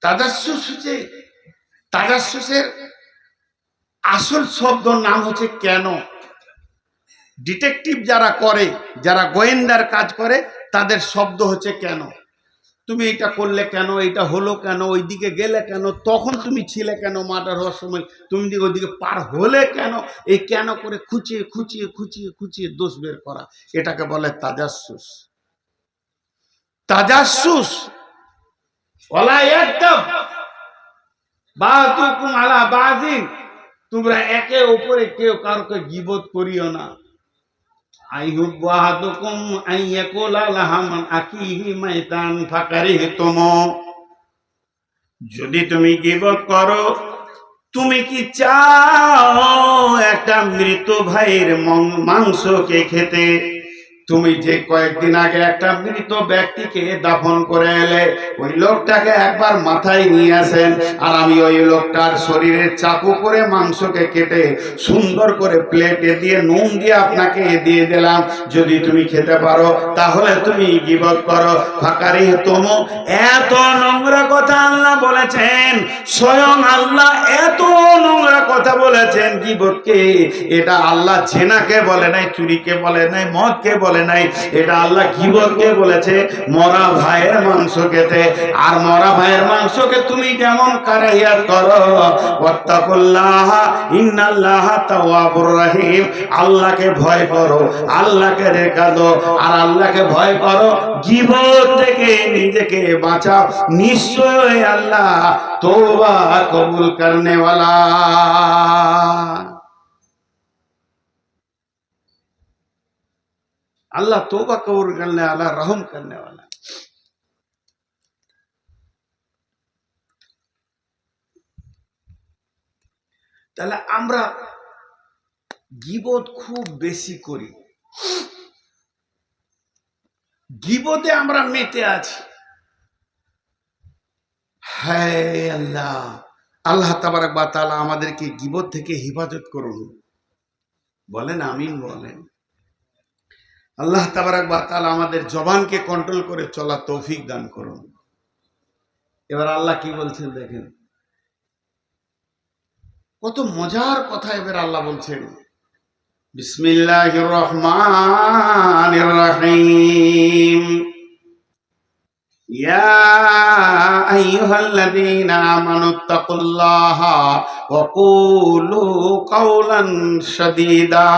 তাজাসসুস হচ্ছে, তাজাসসুসের আসল শব্দর নাম হচ্ছে কেন। ডিটেকটিভ যারা করে, যারা গোয়েন্দার কাজ করে, তাদের শব্দ হচ্ছে কেন। তুমি এটা করলে কেন, এটা হলো কেন, ওইদিকে গেলে কেন, তখন তুমি ছিলে কেন, মার্ডার হওয়ার সময় তুমি ওইদিকে পার হলে কেন, এই কেন করে খুঁচিয়ে খুঁচিয়ে খুঁচিয়ে খুঁচিয়ে দোষ বের করা, এটাকে বলে তাজাসসুস। তাজাসসুস ওয়ালা ইয়াগতাব বা'দুকুম আলা বা'দিন, তোমরা একে অপরে কেউ কাউকে গীবত করিও না। আইহুব্বু আহাদুকুম আইয়াকুলা লাহামান আকিহি মাইতান ফাকারিহতুম। যদি তুমি গীবত করো, তুমি কি চাও একটা মৃত ভাইয়ের মাংসকে খেতে? তুমি যে কয়েকদিন আগে একটা মৃত ব্যক্তিকে দাফন করে এলে, ওই লোকটাকে একবার মাথায় নিয়ে আসেন, আর আমি ওই লোকটার শরীরে চাকু করে মাংসকে কেটে সুন্দর করে প্লেটে দিয়ে নুন দিয়ে আপনাকে দিয়ে দিলাম। যদি তুমি খেতে পারো তাহলে তুমি গীবত করো। ফাকারিহতুম, এত নোংরা কথা আল্লাহ বলেছেন, স্বয়ং আল্লাহ এত নোংরা কথা বলেছেন গীবতকে। এটা আল্লাহ জেনাকে বলে নাই, চুরিকে বলে নাই, মদকে বলে বলে নাই, এটা আল্লাহ গীবতকে বলেছে মরা ভাইয়ের মাংস খেতে। আর মরা ভাইয়ের মাংসকে তুমি যেমন কারাহিয়াত করো, ওয়াত্তাকুল্লাহ ইন্নাল্লাহ তাওয়াবুর রহিম, আল্লাহকে ভয় করো, আল্লাহকে রেখা দাও, আর আল্লাহকে ভয় করো, গীবত থেকে নিজেকে বাঁচাও, নিশ্চয় আল্লাহ তওবা কবুল করনে वाला। अल्लाह तौबा कबूल करने वाला, रहम करने वाला। তাহলে আমরা গীবত খুব বেশি করি, গীবতে আমরা মেতে আছি। হায় আল্লাহ, আল্লাহ তাবারক ওয়া তাআলা আমাদেরকে গীবত থেকে হেফাজত করুন, বলেন আমিন বলেন। আল্লাহ তাবারক ওয়া তাআলা আমাদের জবানকে কন্ট্রোল করে চলা তৌফিক দান করুন। এবার আল্লাহ কি বলছেন দেখেন, কত মজার কথা এবার আল্লাহ বলছেন। বিসমিল্লাহির রহমানির রহিম। ইয়া আইয়ুহাল্লাযীনা আমানুত্তাকুল্লাহা ওয়া কুলু কাওলান সাদীদা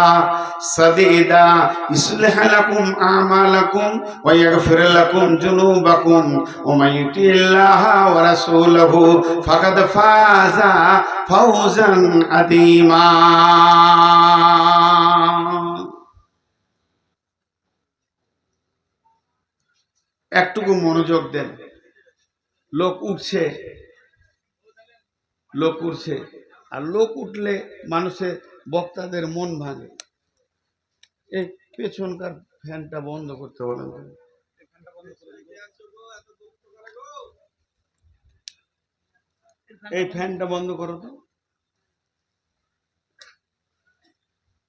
ইসলিহ লাকুম আমালাকুম ওয়া ইয়াগফির লাকুম যুনুবাকুম ওয়া মান ইউতিল্লাহা ওয়া রাসূলাহু ফাকাদ ফাযা ফাওজান আযীমা। একটুকু মনোযোগ দেন। লোক উঠছে, আর লোক উঠলে মানুষের বক্তাদের মন ভাঙে। এই পেছনকার ফ্যানটা বন্ধ করতে বলেন, এই ফ্যানটা বন্ধ করো তো।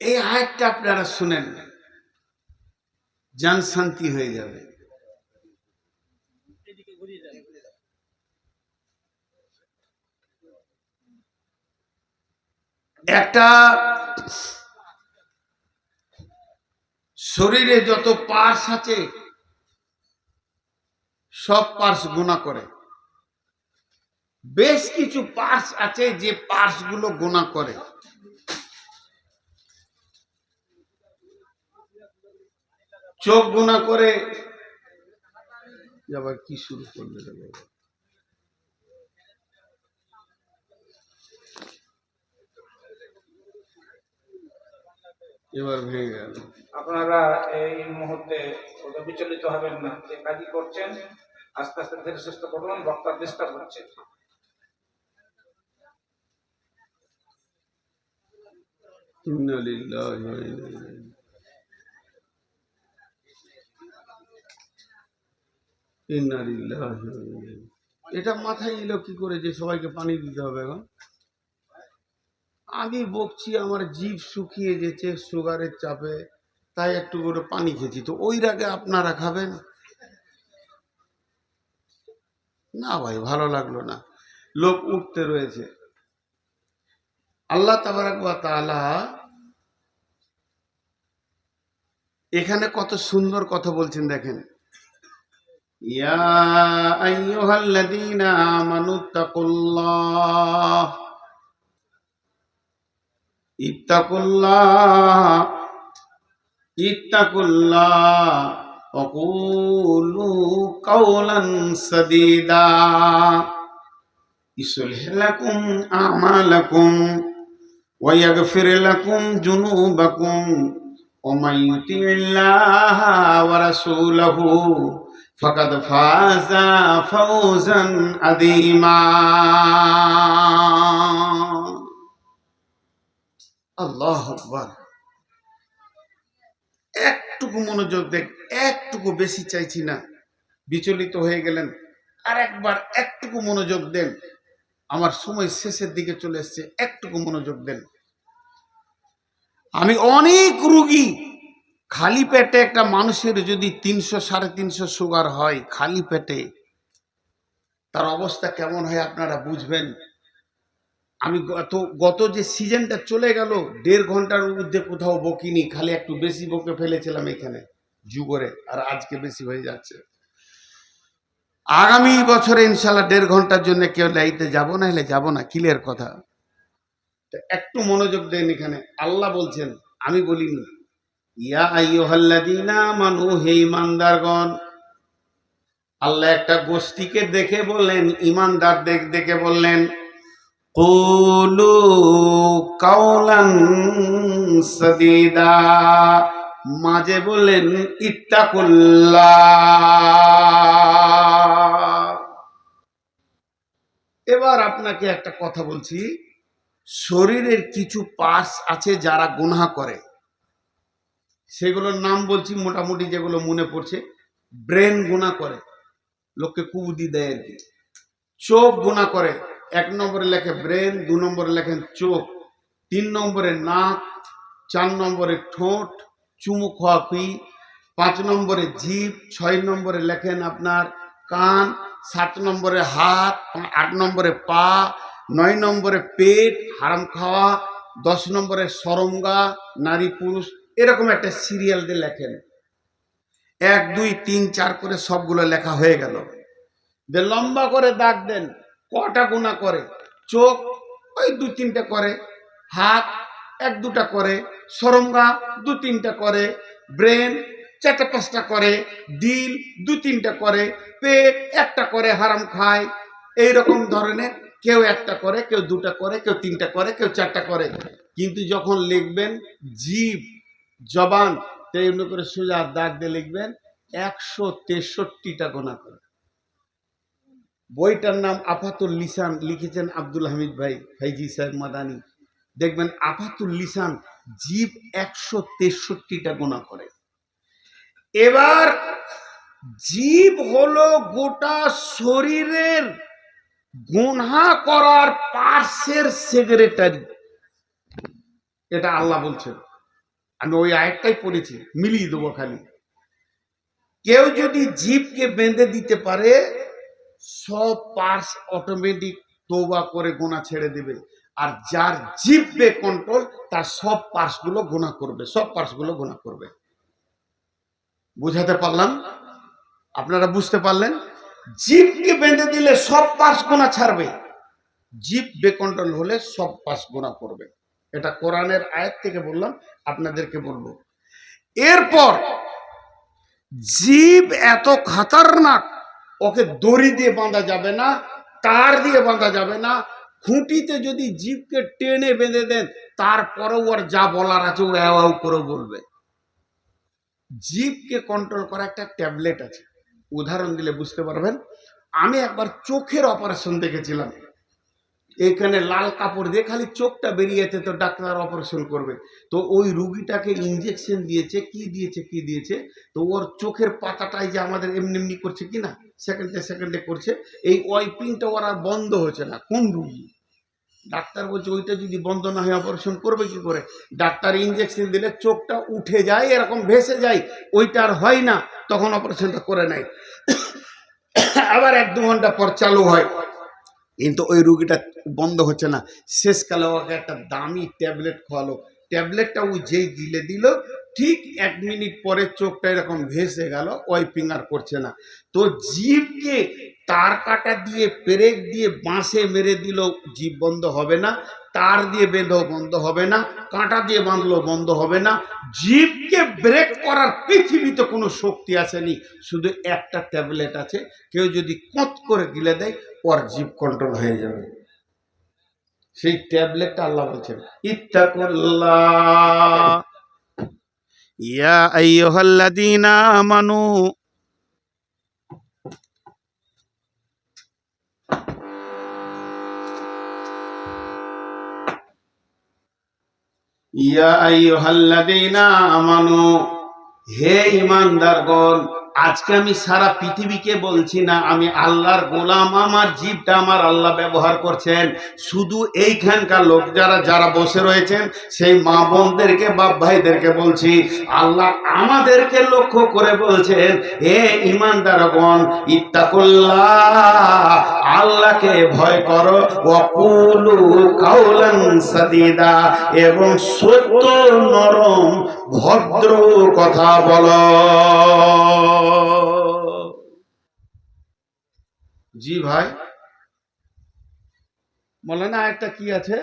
এই আয়াতটা আপনারা শুনেন, জান শান্তি হয়ে যাবে। একটা শরীরে যত পার্টস আছে সব পার্টস গুণা করে। বেশ কিছু পার্টস আছে যে পার্টস গুলো গুণা করে। চোখ গুণা করে, আবার কি শুরু করবে, এবার ভেঙে গেল। আপনারা এই মুহূর্তে বিচলিত হবেন না, যে কাজই করছেন আস্তে আস্তে ধীরে সুস্থ করুন, বক্তা ডিস্টার্ব হচ্ছে। ইন্না লিল্লাহি ওয়া ইন্না ইলাইহি, ইন্না লিল্লাহি ওয়া ইন্না ইলাইহি। এটা মাথায় এলো কি করে যে সবাইকে পানি দিতে হবে? এখন আমি বকছি, আমার জিভ শুকিয়ে গেছে সুগারের চাপে, তাই একটু করে পানি খেয়েছি। তো ওই রাগে আপনারা খাবেন না? ভাই ভালো লাগলো না। লোক উঠতে রয়েছে। আল্লাহ তাবারক ওয়া তাআলা এখানে কত সুন্দর কথা বলছেন দেখেন। ইয়া আইয়ুহাল্লাযীনা আমানুত্তাকুল্লাহ ইত্তাকুল্লাহ ওয়া কুলু কাওলান সাদীদা ইসলিহ লাকুম আমালাকুম ওয়া ইয়াগফির লাকুম যুনুবাকুম ওয়া মান ইউতিল্লাহা ওয়া রাসূলাহু ফাকাদ ফাযা ফাওজান আযীমা। আল্লাহু আকবার। একটুকু মনোযোগ দেখ, একটুকু বেশি চাইছি না। বিচলিত হয়ে গেলেন, আর একবার একটুকু মনোযোগ দেন। আমার সময় শেষের দিকে চলে এসছে, একটুকু মনোযোগ দেন। আমি অনেক রুগী, খালি পেটে একটা মানুষের যদি 300-350 সুগার হয় খালি পেটে, তার অবস্থা কেমন হয় আপনারা বুঝবেন। আমি গত যে সিজনটা চলে গেল 1.5 ঘন্টার মধ্যে কোথাও বকিনি, খালি একটু বেশি বকে ফেলেছিলাম এখানে। যুগরে, আর আজকে বেশি হয়ে যাচ্ছে। আগামী বছরে ইনশাল্লাহ 1.5 ঘন্টার জন্য কেউ লাইতে যাবো না, হলে যাবো না, ক্লিয়ার কথা। তো একটু মনোযোগ দেন, এখানে আল্লাহ বলছেন, আমি বলিনি। ইয়া আইয়ুহাল্লাযীনা আমানু, হে ঈমানদারগণ। আল্লাহ একটা গোষ্ঠীকে দেখে বললেন, ঈমানদার দেখে বললেন, কুলু কাওলান সাদীদা, মাঝে বললেন ইত্তাকুল্লাহ। এবার আপনাকে একটা কথা বলছি, শরীরের কিছু পার্টস আছে যারা গুনাহ করে, সেগুলোর নাম বলছি মোটামুটি যেগুলো মনে পড়ছে। ব্রেন গুনাহ করে, লোককে কুবুদ্ধি দেয় আর কি। চোখ গুনাহ করে, 1 নম্বরে লেখে ব্রেন, 2 নম্বরে লেখেন চোখ, 3 নম্বরে নাক, 4 নম্বরে ঠোঁট, চুমু খাওয়া, 5 নম্বরে জিভ, 6 নম্বরে লেখেন আপনার কান, 7 নম্বরে হাত, 8 নম্বরে পা, 9 নম্বরে পেট, হারাম খাওয়া, 10 নম্বরে সরঙ্গা, নারী পুরুষ, এরকম একটা সিরিয়াল দিয়ে লেখেন। 1 2 3 4 করে সবগুলো লেখা হয়ে গেল। যে লম্বা করে দাগ দেন, কটা গুনাহ করে। চোখ ওই 2-3টা করে, হাত 1-2টা করে, সরঙ্গা 2-3টা করে, ব্রেন 4-5টা করে, দিল 2-3টা করে, পেট 1টা করে, হারাম খায়। এইরকম ধরনের কেউ 1টা করে, কেউ 2টা করে, কেউ 3টা করে, কেউ 4টা করে। কিন্তু যখন লিখবেন জিভ, জবান, তেমনি করে সোজা দাগ দিয়ে লিখবেন 163টা গুনাহ করে। বইটার নাম আফাতুল লিসান, লিখেছেন আব্দুল হামিদ ভাই, ফাইজি সাহেব মাদানি। দেখবেন আফাতুল লিসান, জিভ 163টা গুনাহ করে। এবার জিভ হলো গোটা শরীরের গুনাহ করার পার্শ্বের সেক্রেটারি, এটা আল্লাহ বলছেন। আমি ওই আয়াতটাই পড়েছি, মিলিয়ে দেবো খালি। কেউ যদি জিভকে বেঁধে দিতে পারে, সব পার্স অটোমেটিক তওবা করে গুনাহ ছেড়ে দেবে। আর যার জিভে কন্ট্রোল, তার সব পার্সগুলো গুনাহ করবে, সব পার্সগুলো গুনাহ করবে। বুঝাতে পারলাম? আপনারা বুঝতে পারলেন? জিভকে বেঁধে দিলে সব পার্স গুনাহ ছাড়বে, জিভ বেকন্ট্রোল হলে সব পার্স গুনাহ করবে। এটা কোরআনের আয়াত থেকে বললাম, আপনাদেরকে বলবো। এরপর জিভ এত খতরনাক, ওকে দড়ি দিয়ে বাঁধা যাবে না, তার দিয়ে বাঁধা যাবে না। খুঁটিতে যদি জিভকে টেনে বেঁধে দেন, তারপরেও ওর যা বলার আছে ও অ্যাও করে বলবে। জিভকে কন্ট্রোল করা একটা ট্যাবলেট আছে, উদাহরণ দিলে বুঝতে পারবেন। আমি একবার চোখের অপারেশন দেখেছিলাম। এখানে লাল কাপড় দিয়ে খালি চোখটা বেরিয়েছে, তো ডাক্তার অপারেশন করবে। তো ওই রুগীটাকে ইঞ্জেকশন দিয়েছে, কি দিয়েছে, তো ওর চোখের পাতাটাই যে আমাদের এমনি এমনি করছে কিনা, সেকেন্ডে করছে, এই ওয়াইপিংটা ওরা বন্ধ হচ্ছে না। কোন রুগী? ডাক্তার বলছে ওইটা যদি বন্ধ না হয় অপারেশন করবে কি করে? ডাক্তার ইঞ্জেকশন দিলে চোখটা উঠে যায়, এরকম ভেসে যায়, ওইটা আর হয় না, তখন অপারেশনটা করে নেয়। আবার 1-2 ঘন্টা পর চালু হয়, কিন্তু ওই রুগীটা বন্ধ হচ্ছে না। শেষকালে ওকে একটা দামি ট্যাবলেট খাওয়ালো, ট্যাবলেটটা ও যেই গিলে দিল, ঠিক 1 মিনিট পরে চোখটা এরকম ভেসে গেল, ওয়াইপিং আর করছে না। তো জিভকে তার কাটা দিয়ে, পেরেক দিয়ে, বাঁশে মেরে দিল, জিভ বন্ধ হবে না। তার দিয়ে বেঁধেও বন্ধ হবে না, কাঁটা দিয়ে বাঁধলেও বন্ধ হবে না। জিভকে ব্রেক করার পৃথিবীতে কোনো শক্তি আসেনি, শুধু একটা ট্যাবলেট আছে। কেউ যদি কত করে গিলে দেয়, ওর জিভ কন্ট্রোল হয়ে যাবে। সেই ট্যাবলেটটা আল্লাহ বলছেন ইত্তাকুল্লাহ ইয়া আইয়ুহাল্লাযীনা আমানু। ইয়া আইয়ুহাল্লাযীনা আমানু, হে ঈমানদারগণ, আজকে আমি সারা পৃথিবীকে বলছি না, আমি আল্লাহর গোলাম, আমার জিভটা আমার আল্লাহ ব্যবহার করছেন। শুধু এইখানকার লোক যারা যারা বসে রয়েছেন সেই মা বোনদেরকে, বাপ ভাইদেরকে বলছি, আল্লাহ আমাদেরকে লক্ষ্য করে বলছেন, হে ঈমানদারগণ, ইত্তাকুল্লাহ, আল্লাহকে ভয় করো, ওয়াকুলু কাওলান সাদীদা, এবং সত্য নরম ভদ্র কথা বলো। জি ভাই বলে না, একটা কি আছে,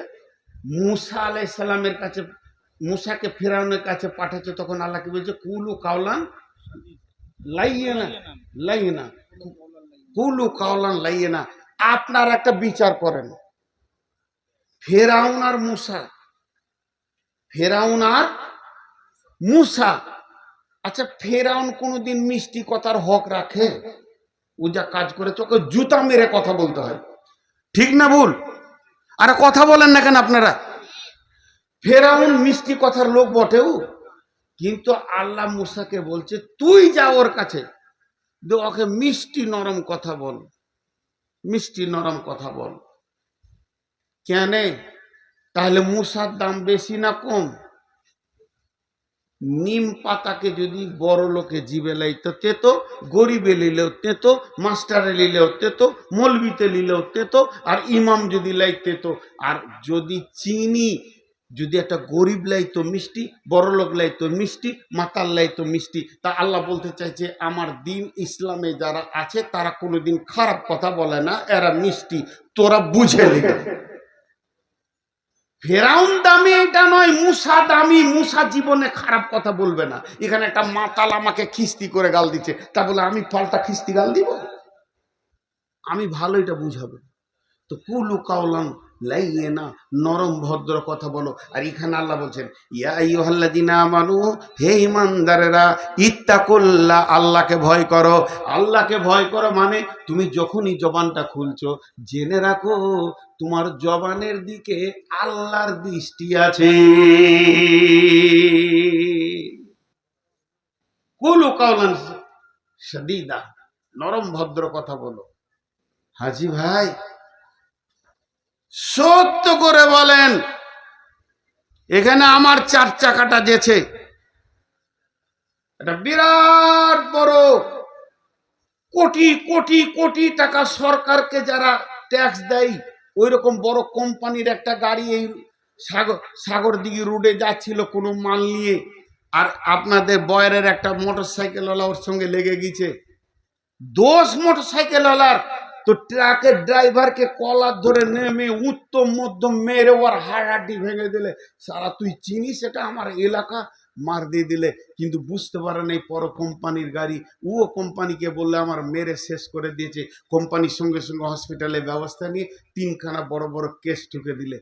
মুসা আলাইহিস সালামের কাছে, মুসাকে ফেরাউনের কাছে পাঠাচ্ছে, তখন আল্লাহ কি বলছে, কুলু কাওলান লাইয়িনা, লাইয়িনা, কুলু কাওলান লাইয়িনা। আপনার একটা বিচার করেন, ফেরাউন আর মুসা, ফেরাউন আর মুসা, আচ্ছা ফেরাউন কোনোদিন মিষ্টি কথার হক রাখে? ও যা কাজ করেছে ওকে জুতা মেরে কথা বলতে হয়, ঠিক না ভুল? আরে কথা বলেন না কেন আপনারা? ফেরাউন মিষ্টি কথার লোক বটেও, কিন্তু আল্লাহ মুসাকে বলছে তুই যা ওর কাছে, ওকে মিষ্টি নরম কথা বল, মিষ্টি নরম কথা বল। কেন? তাহলে মুসার দাম বেশি না কম? নিম পাতাকে যদি বড় লোকে জিবে লাইতো তেতো, গরিবে লিলেও তেতো, মাস্টারে লিলেও তেতো, মলবিতে লিলেও তেতো, আর ইমাম যদি লাইতে তো। আর যদি চিনি যদি একটা গরিব লাইতো মিষ্টি, বড় লোক লাইতো মিষ্টি, মাতাল লাইতো মিষ্টি। তা আল্লাহ বলতে চাইছে আমার দিন ইসলামে যারা আছে তারা কোনোদিন খারাপ কথা বলে না, এরা মিষ্টি, তোরা বুঝে নিবে। ফেরাউন দামি এটা নয়, মুসা দামি, মুসা জীবনে খারাপ কথা বলবে না। এখানে একটা মাতাল আমাকে খিস্তি করে গাল দিচ্ছে, তা বলে আমি পাল্টা খিস্তি গাল দিব? আমি ভালো এটা বুঝাবো তো, কুলু কাওলান লাইয়িনা, নরম ভদ্র কথা বলো। আর এখানে আল্লাহ বলছেন, ইয়া আইয়ুহাল্লাযিনা আমানু, হে ঈমানদারেরা, ইত্তাকুল্লাহ, আল্লাহকে ভয় করো। আল্লাহকে ভয় করো মানে তুমি যখনই জবানটা খুলছো জেনে রাখো তোমার জবানের দিকে আল্লাহর দৃষ্টি আছে। কুলু কাওলান সাদীদা, নরম ভদ্র কথা বলো। হাজি ভাই সত্য করে বলেন, এখানে আমার 4 চাকাটা যেছে, এটা বিরাট বড় কোটি কোটি কোটি টাকা সরকারকে যারা ট্যাক্স দেয়, ওই রকম বড় কোম্পানির একটা গাড়ি এই সাগরদিঘি রোডে যাচ্ছিল কোনো মাল নিয়ে, আর আপনাদের বয়ারের একটা মোটরসাইকেলওয়ালা ওর সঙ্গে লেগে গেছে। দোষ মোটরসাইকেলওয়ালার, তো ট্রাকের ড্রাইভারকে কলার ধরে নেমে উত্তম মধ্যম মেরে ওর হাড়াড্ডি ভেঙে দিলে, সারা তুই চিনিস এটা আমার এলাকা, মার দিয়ে দিলে। কিন্তু বুঝতে পারে নাই পর কোম্পানির গাড়ি, ও কোম্পানিকে বললে আমার মেরে শেষ করে দিয়েছে। কোম্পানির সঙ্গে সঙ্গে হসপিটালে ব্যবস্থা নিয়ে 3খানা বড় বড় কেস ঠুকে দিলে।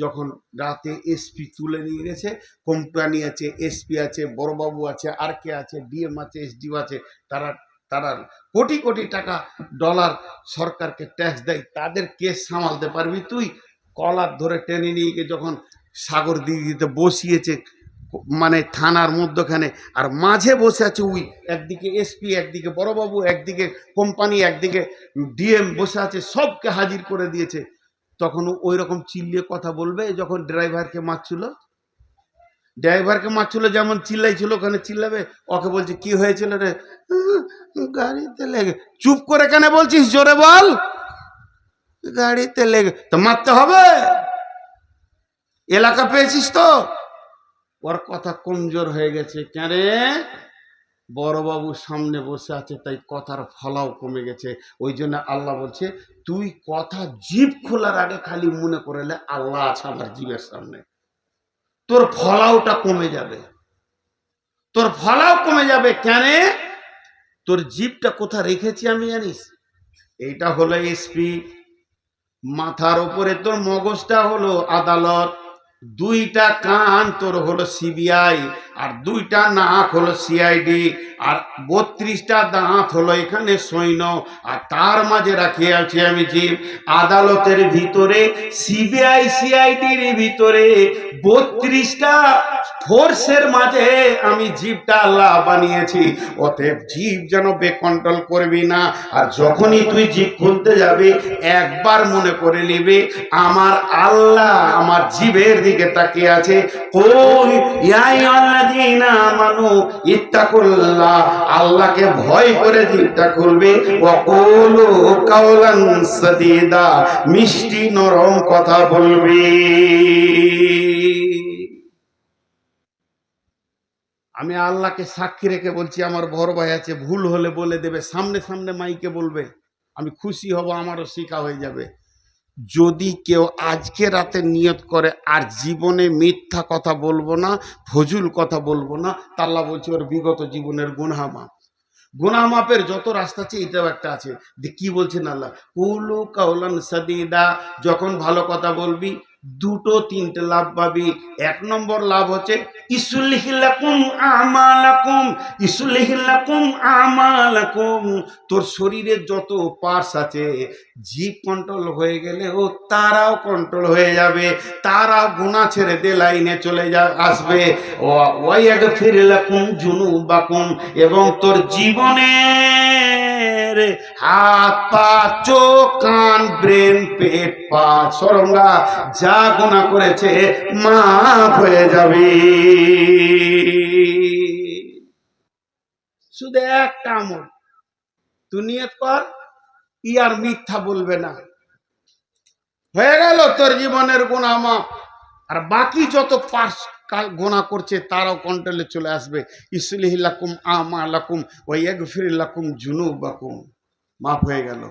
যখন রাতে এসপি তুলে নিয়ে গেছে, কোম্পানি আছে, এসপি আছে, বড়বাবু আছে, আর কে আছে, ডিএম আছে, এসডিও আছে, তারা তারা কোটি কোটি টাকা ডলার সরকারকে ট্যাক্স দেয়, তাদের কেস সামালতে পারবি তুই? কলার ধরে টেনে নিয়ে গিয়ে যখন সাগরদিঘিতে বসিয়েছে, মানে থানার মধ্যখানে, আর মাঝে বসে আছে ওই একদিকে এসপি, একদিকে বড়বাবু, একদিকে কোম্পানি, একদিকে ডিএম বসে আছে, সবকে হাজির করে দিয়েছে। তখন ওই রকম চিল্লিয়ে কথা বলবে যখন ড্রাইভারকে মারছিল? ড্রাইভারকে মারছিল যেমন চিল্লাইছিল, ওখানে চিল্লাবে। ওকে বলছে কি হয়েছিল রে? গাড়িতে লেগে। চুপ করে কেন বলছিস? জোরে বল। গাড়িতে লেগে। তো মারতে হবে, এলাকা পেয়েছিস তো। ওর কথা কমজোর হয়ে গেছে, কেন? বড়বাবুর সামনে বসে আছে, তাই কথার ফলাও কমে গেছে। ওই জন্য আল্লাহ বলছে তুই কথা জিভ খোলার আগে খালি মনে করলে আল্লাহ আছে আমার জিভের সামনে, তোর ফলাওটা কমে যাবে, তোর ফলাও কমে যাবে। কেন? তোর জিভটা কোথা রেখেছি আমি জানিস? এইটা হলো এসপি, মাথার উপরে তোর মগজটা হলো আদালত, 2টা কান তোর হলো সিবিআই, আর 2টা নাক হলো সিআইডি, আর 32টা দাঁত হলো এখানে সৈন্য, আর তার মাঝে রাখি আছি আমি জীব। আদালতের ভিতরে, সিবিআই সিআইডির ভিতরে 32টা ফোর্সের মাঝে আমি জীবটা আল্লাহ বানিয়েছি। অতএব জীব যেন বেকন্ট্রোল করবি না। আর যখনই তুই জীব খুলতে যাবি একবার মনে করে নিবি আমার আল্লাহ আমার জীবের দিকে তাকিয়ে আছে। কুল ইয়া আইয়ুহাল্লাযীনা আমানু ইত্তাকুল্লাহ, আল্লাহকে ভয় করে জীবটা খুলবে। ওয়া কুলু কাওলান সাদীদা, মিষ্টি নরম কথা বলবি। আমি আল্লাহকে সাক্ষী রেখে বলছি, আমার বড় ভাই আছে, ভুল হলে বলে দেবে, সামনে সামনে মাইকে বলবে, আমি খুশি হব, আমারও শিক্ষা হয়ে যাবে। যদি কেউ আজকে রাতে নিয়ত করে আর জীবনে মিথ্যা কথা বলবো না, ফজুল কথা বলবো না, তা আল্লাহ বলছে ওর বিগত জীবনের গুনাহ মাফ। গুনাহ মাপের যত রাস্তা আছে এটাও একটা আছে। কি বলছেন আল্লাহ? কুলু কাওলান সাদীদা, যখন ভালো কথা বলবি দুটো তিনটে লাভ পাবি। এক নম্বর লাভ হচ্ছে ইসলিহিলাকুম আমালাকুম, ইসলিহিলাকুম আমালাকুম, তোর শরীরের যত পার্টস আছে জিভ কন্ট্রোল হয়ে গেলে ও তারাও কন্ট্রোল হয়ে যাবে, তারাও গুনাহ ছেড়ে দিয়ে লাইনে চলে আসবে। ওয়াইয়াগফির লাকুম যুনুবাকুম, এবং তোর জীবনের হাত পা চোখ কান ব্রেন পেট পা সরঙ্গা যা গুনাহ করেছে মাফ হয়ে যাবে। শুধু একটা আমল তুই নিয়ত কর, ইয়ার মিথ্যা বলবে না, হয়ে গেল তোর জীবনের গুনাহ মাফ। আর বাকি যত পার্স গুনাহ করছে তারাও কন্ট্রোলে চলে আসবে। ইসলিহি লাকুম আমালাকুম ওয়া ইয়াগফির লাকুম যুনুবাকুম, মাফ হয়ে গেল।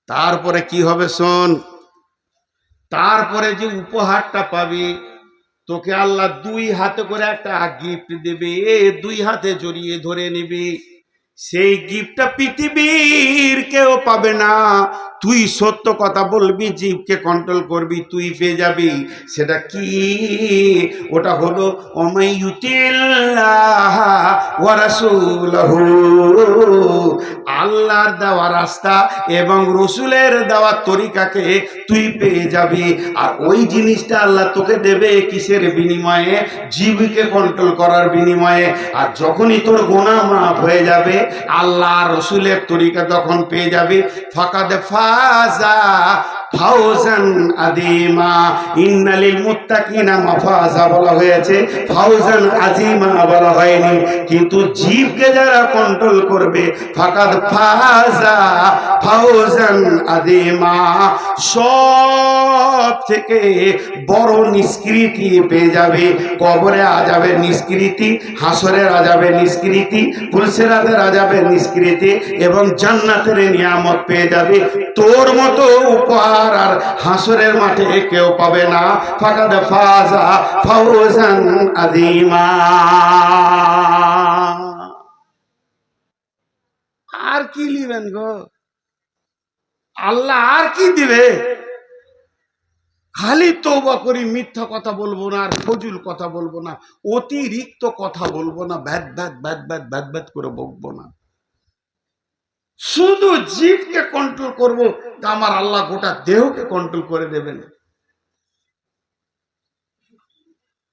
তারপরে কি হবে শোন, তারপরে যে উপহারটা পাবি, তোকে আল্লাহ দুই হাতে করে একটা গিফট দেবে, দুই হাতে জড়িয়ে ধরে নিবি। সেই গিফটটা পৃথিবীর কেউ পাবে না। তুই সত্য কথা বলবি, জীবকে কন্ট্রোল করবি, তুই পেয়ে যাবি। সেটা কি? ওটা হলো ওমাইয়ুতিল্লাহ ওয়া রাসূলহু, আল্লাহর দেওয়া রাস্তা এবং রসুলের দেওয়া তরিকাকে তুই পেয়ে যাবি। আর ওই জিনিসটা আল্লাহ তোকে দেবে কিসের বিনিময়ে? জীবকে কন্ট্রোল করার বিনিময়ে। আর যখনই তোর গুনাহ মাফ হয়ে যাবে, আল্লাহ রসুলের তরিকা তখন পেয়ে যাবে। ফাকাদ ফাজা ফাউজান আযীমা, ইন্নালিল মুত্তাকিনা মাফাজা বলা হয়েছে, ফাউজান আযীমা বলা হয়নি। কিন্তু জীবকে যারা কন্ট্রোল করবে, ফাকাদ ফাজা ফাউজান আযীমা, সব থেকে বড় নিষ্কৃতি পেয়ে যাবে। কবরে আযাবের নিষ্কৃতি, হাসরের আযাবের নিষ্কৃতি, পুলসিরাতের আযাবের নিষ্কৃতি এবং জান্নাতের নিয়ামত পেয়ে যাবে। তোর মতো উপহার আর হাসরের মাঠে কেউ পাবে না। ফাকাদ ফাজা ফাউজান আযীমা। আর কি লিবেন গো? আল্লাহ আর কি দিবে? খালি তওবা করি, মিথ্যা কথা বলবো না, আর ফজুল কথা বলবো না, অতিরিক্ত কথা বলবো না, ভ্যাদ ভ্যাদ ভ্যাদ ভ্যাদ ভ্যাদ ভ্যাদ করে বকবো না, শুধু জিভকে কন্ট্রোল করবো। তা আমার আল্লাহ গোটা দেহকে কন্ট্রোল করে দেবেন।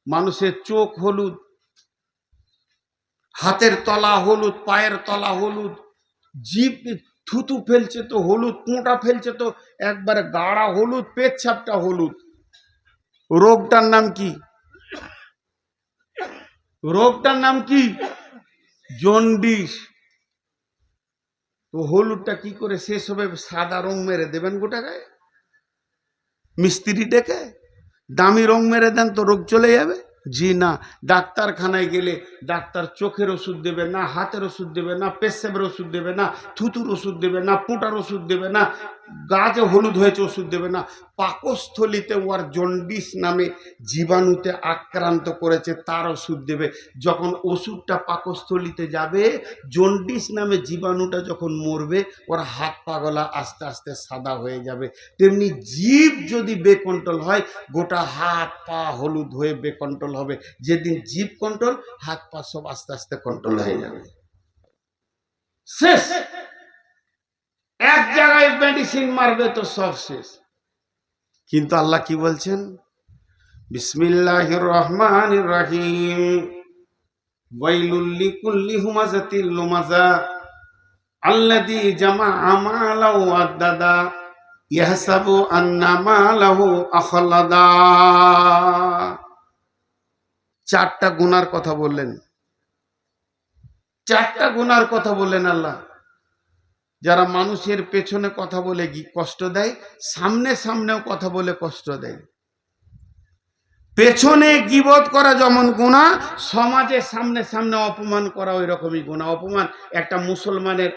মানুষের চোখ হলুদ, হাতের তলা হলুদ, পায়ের তলা হলুদ, জিভ থুতু ফেলছে তো হলুদ, পোঁটা ফেলছে তো একবারে গাঢ়া হলুদ, পেচ্ছাপটা হলুদ। রোগটার নাম কি? রোগটার নাম কি? জন্ডিস। তো হলুদটা কি করে শেষ হবে? সাদা রং মেরে দেবেন গোটা গায়ে, মিস্ত্রি ডেকে দামি রং মেরে দেন তো রোগ চলে যাবে? জি না। ডাক্তারখানায় গেলে ডাক্তার চোখের ওষুধ দেবে না, হাতের ওষুধ দেবে না, পেশাবের ওষুধ দেবে না, থুতুর ওষুধ দেবে না, পুঁটার ওষুধ দেবে না, গাছে হলুদ হয়েছে ওষুধ দেবে না। পাকস্থলিতে ওর জন্ডিস নামে জীবাণুতে আক্রান্ত করেছে তার ওষুধ দেবে। যখন ওষুধটা পাকস্থলিতে যাবে, জন্ডিস নামে জীবাণুটা যখন মরবে, ওর হাত পা গলা আস্তে আস্তে সাদা হয়ে যাবে। তেমনি জীব যদি বেকন্ট্রোল হয়, গোটা হাত পা হলুদ হয়ে বেকন্ট্রোল হবে। যেদিন জীব কন্ট্রোল, হাত পা সব আস্তে আস্তে কন্ট্রোল হয়ে যাবে। শেষ। এক জায়গায় মেডিসিন মারবে তো সব শেষ। কিন্তু আল্লাহ কি বলছেন? বিসমিল্লাহির রহমানির রহিম। ওয়াইলুল লিকুল্লি হুমাযাতিল লুমাযা আল্লাযী জামাআ মালাহু ওয়াদ্দাদা ইয়াহসাবু আন্না মালাহু আখলাদা। চারটা গুনার কথা বললেন, চারটা গুনার কথা বললেন আল্লাহ। যারা মানুষের পেছনে কথা বলে কষ্ট দেয়, সামনে সামনেও কথা বলে কষ্ট দেয়। পেছনে গীবত করা যেমন গুনাহ, সমাজে সামনে সামনে অপমান করা ওই রকমই গুনাহ। অপমান একটা মুসলমানের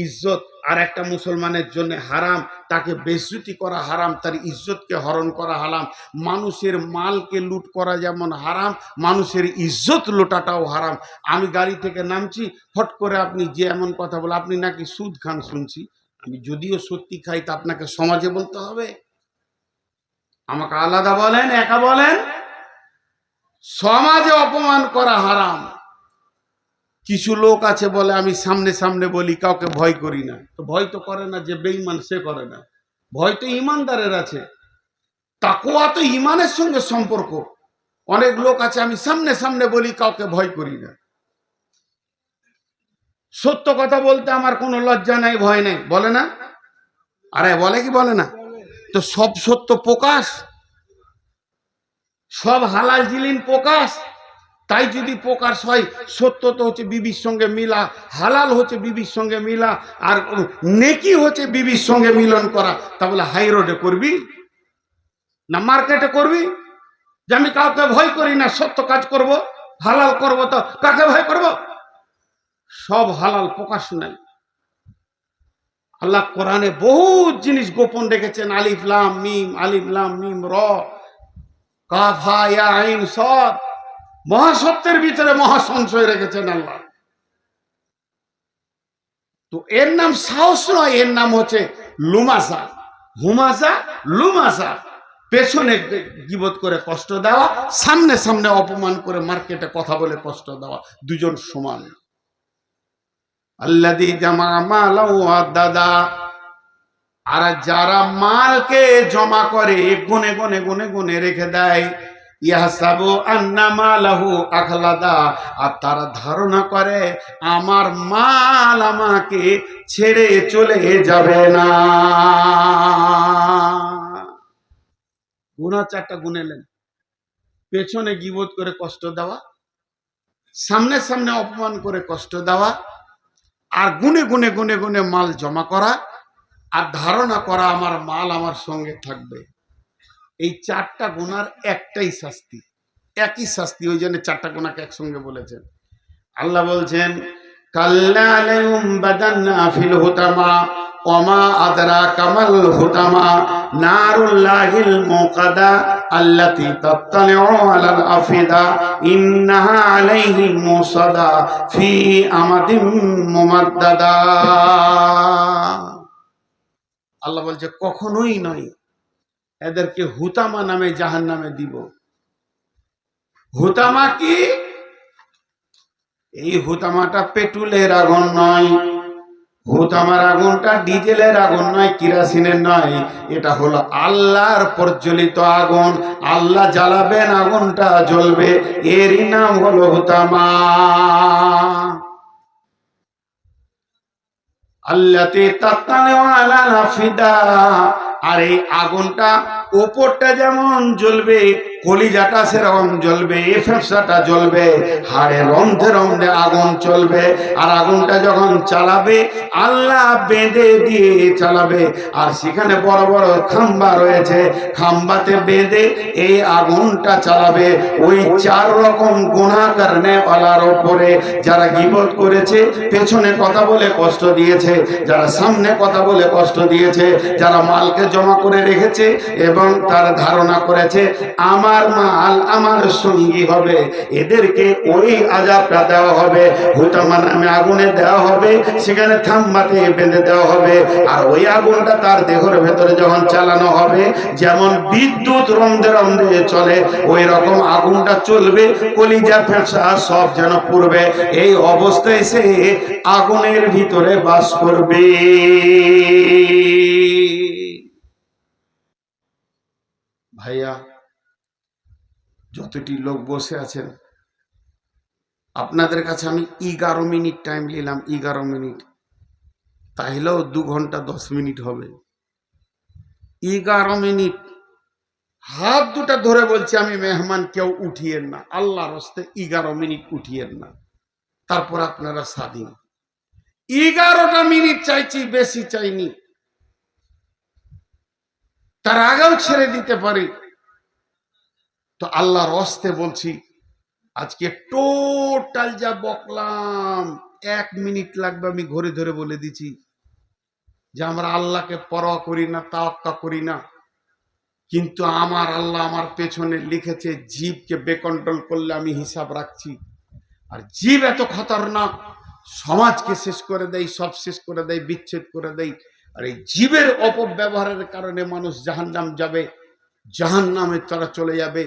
ইজ্জত আর একটা মুসলমানের জন্য হারাম, তাকে বেইজ্জতি করা হারাম, তার ইজ্জতকে হরণ করা হারাম। মানুষের মালকে লুট করা যেমন হারাম, মানুষের ইজ্জত লুটাটাও হারাম। আমি গাড়ি থেকে নামছি, ফট করে আপনি যে এমন কথা বলে, আপনি নাকি সুদ খান শুনছি, আমি যদিও সত্যি খাই তা আপনাকে সমাজে বলতে হবে? আমাকে আলাদা বলেন, একা বলেন। সমাজে অপমান করা হারাম। কিছু লোক আছে বলে আমি সামনে সামনে বলি, কাউকে ভয় করি না। তো ভয় তো করে না, যে বেঈমান সে করে না। ভয় তো ইমানদারের আছে, তাকওয়া তো ইমানের সঙ্গে সম্পর্ক। অনেক লোক আছে আমি সামনে সামনে বলি, কাউকে ভয় করি না। সত্য কথা বলতে আমার কোনো লজ্জা নাই, ভয় নেই, বলে না? আরে বলে কি বলে না? তো সব সত্য প্রকাশ, সব হালাল জিলিন প্রকাশ। তাই যদি প্রকাশ হয়, সত্য তো হচ্ছে বিবির সঙ্গে মিলা, হালাল হচ্ছে বিবির সঙ্গে মিলা, আর নেকি হচ্ছে বিবির সঙ্গে মিলন করা। তা বলে হাই রোডে করবি না মার্কেটে করবি? যে আমি কাউকে ভয় করি না, সত্য কাজ করব, হালাল করব, তো কাকে ভয় করব? সব হালাল প্রকাশ নাই। আল্লাহ কোরআনে বহুত জিনিস গোপন রেখেছেন। আলিফ লাম মিম, আলিফ লাম মিম র, কাফ হা ইয়া আইন সাদ। মহাসত্যের ভিতরে মহাসংশয় রেখেছেন আল্লাহ। তো এর নাম সাহস নয়, এর নাম হচ্ছে লুমাসা। হুমাসা, লুমাসা। পেছনে গীবত করে কষ্ট দেওয়া, সামনে সামনে অপমান করে মার্কেটে কথা বলে কষ্ট দেওয়া, দুজন সমান। আল্লাযী জামা মালাহু ওয়াদ্দাদা। আর যারা মালকে জমা করে, গুনে গুনে গুনে গুনে রেখে দেয়, ইয়াহসাবু আন্না মালাহু আখলাদা। আর তারা ধারণা করে আমার মাল আমাকে ছেড়ে চলে যাবে না। গুনাহ চারটা গুনেলেন। পেছনে গীবত করে কষ্ট দেওয়া, সামনে সামনে অপমান করে কষ্ট দেওয়া, আর গুনে গুনে গুনে গুনে মাল জমা করা, আর ধারণা করা আমার মাল আমার সঙ্গে থাকবে। এই চারটা গুনার একটাই শাস্তি, একই শাস্তি। ওই জন্য চারটা গুনাকে একসঙ্গে বলেছেন। আল্লাহ বলছেন কাল্লা লায়ুমবাদান্না ফিল হুতামা ওমা আদরাকা মাল হুতামা নারুল্লাহিল মুকাদা আল্লাতী তাত্তালিউ আলাল আফিদা ইন্নাহা আলাইহিম মুসাদা ফি আমাদিম মুমাদ্দাদা। আল্লাহ বলছে কখনোই নয়, এদেরকে হুতামা নামে জাহান্নামে দিব। হুতামা কি? এই হুতামাটা পেট্রোলের আগুন নয়, হুতামার আগুনটা ডিজেলের আগুন নয়, কিরাসিনের নয়। এটা হলো আল্লাহর প্রজ্বলিত আগুন। আল্লাহ জ্বালাবেন, আগুনটা জ্বলবে, এরই নাম হলো হুতামা। আল্লাতী তাত্তালিউ আলাল আফিদা। আর এই আগুনটা ওপরটা যেমন জ্বলবে, কলিজাটা সেরকম জ্বলবে, ফেফসাটা জ্বলবে, হাড়ে রন্ধে রন্ধে আগুন চলবে। আর আগুনটা যখন চালাবে, আল্লাহ বেঁধে দিয়ে চালাবে। আর সেখানে বড় বড় খাম্বা রয়েছে, খাম্বাতে বেঁধে এই আগুনটা চালাবে। ওই চার রকম গুনাহ করনে ওয়ালার উপরে, যারা গীবত করেছে, পেছনে কথা বলে কষ্ট দিয়েছে, যারা সামনে কথা বলে কষ্ট দিয়েছে, যারা মালকে জমা করে রেখেছে এবং তার ধারণা করেছে আমার মাল আমার সঙ্গী হবে, এদেরকে ওই আযাবটা দেওয়া হবে। হুতামা নামে আগুনে দেওয়া হবে, সেখানে থাম্বাতে বেঁধে দেওয়া হবে। আর ওই আগুনটা তার দেহের ভেতরে যখন চালানো হবে, যেমন বিদ্যুৎ রন্ধে রন্ধে চলে, ওই রকম আগুনটা চলবে, কলিজা ফেফসা সব যেন পুড়বে। এই অবস্থায় সে আগুনের ভিতরে বাস করবে। ভাইয়া, যতটি লোক বসে আছেন, আপনাদের কাছে আমি 11 মিনিট টাইম নিলাম, 11 মিনিট, তাহলেও 2 ঘন্টা 10 মিনিট হবে। 11 মিনিট হাত দুটা ধরে বলছি আমি, মেহমান কেউ উঠিয়েন না, আল্লাহর হস্তে 11 মিনিট উঠিয়েন না, তারপর আপনারা স্বাধীন। 11টা মিনিট চাইছি, বেশি চাইনি, তার আগেও ছেড়ে দিতে পারি। তো আল্লাহর হস্তে বলছি, আজকে টোটাল যা বকলাম 1 মিনিট লাগবে, আমি ঘরে ধরে বলে দিচ্ছি যে আমরা আল্লাহকে পরোয়া করি না, তাওয়াক্কুল করি না, কিন্তু আমার আল্লাহ আমার পেছনে লিখেছে জীবকে বেকন্ট্রোল করলে আমি হিসাব রাখছি। আর জীব এত খতরনাক, সমাজকে শেষ করে দেয়, সব শেষ করে দেয়, বিচ্ছেদ করে দেয়। আর এই জীবের অপব্যবহারের কারণে মানুষ জাহান্নাম যাবে, জাহান্নামে তারা চলে যাবে,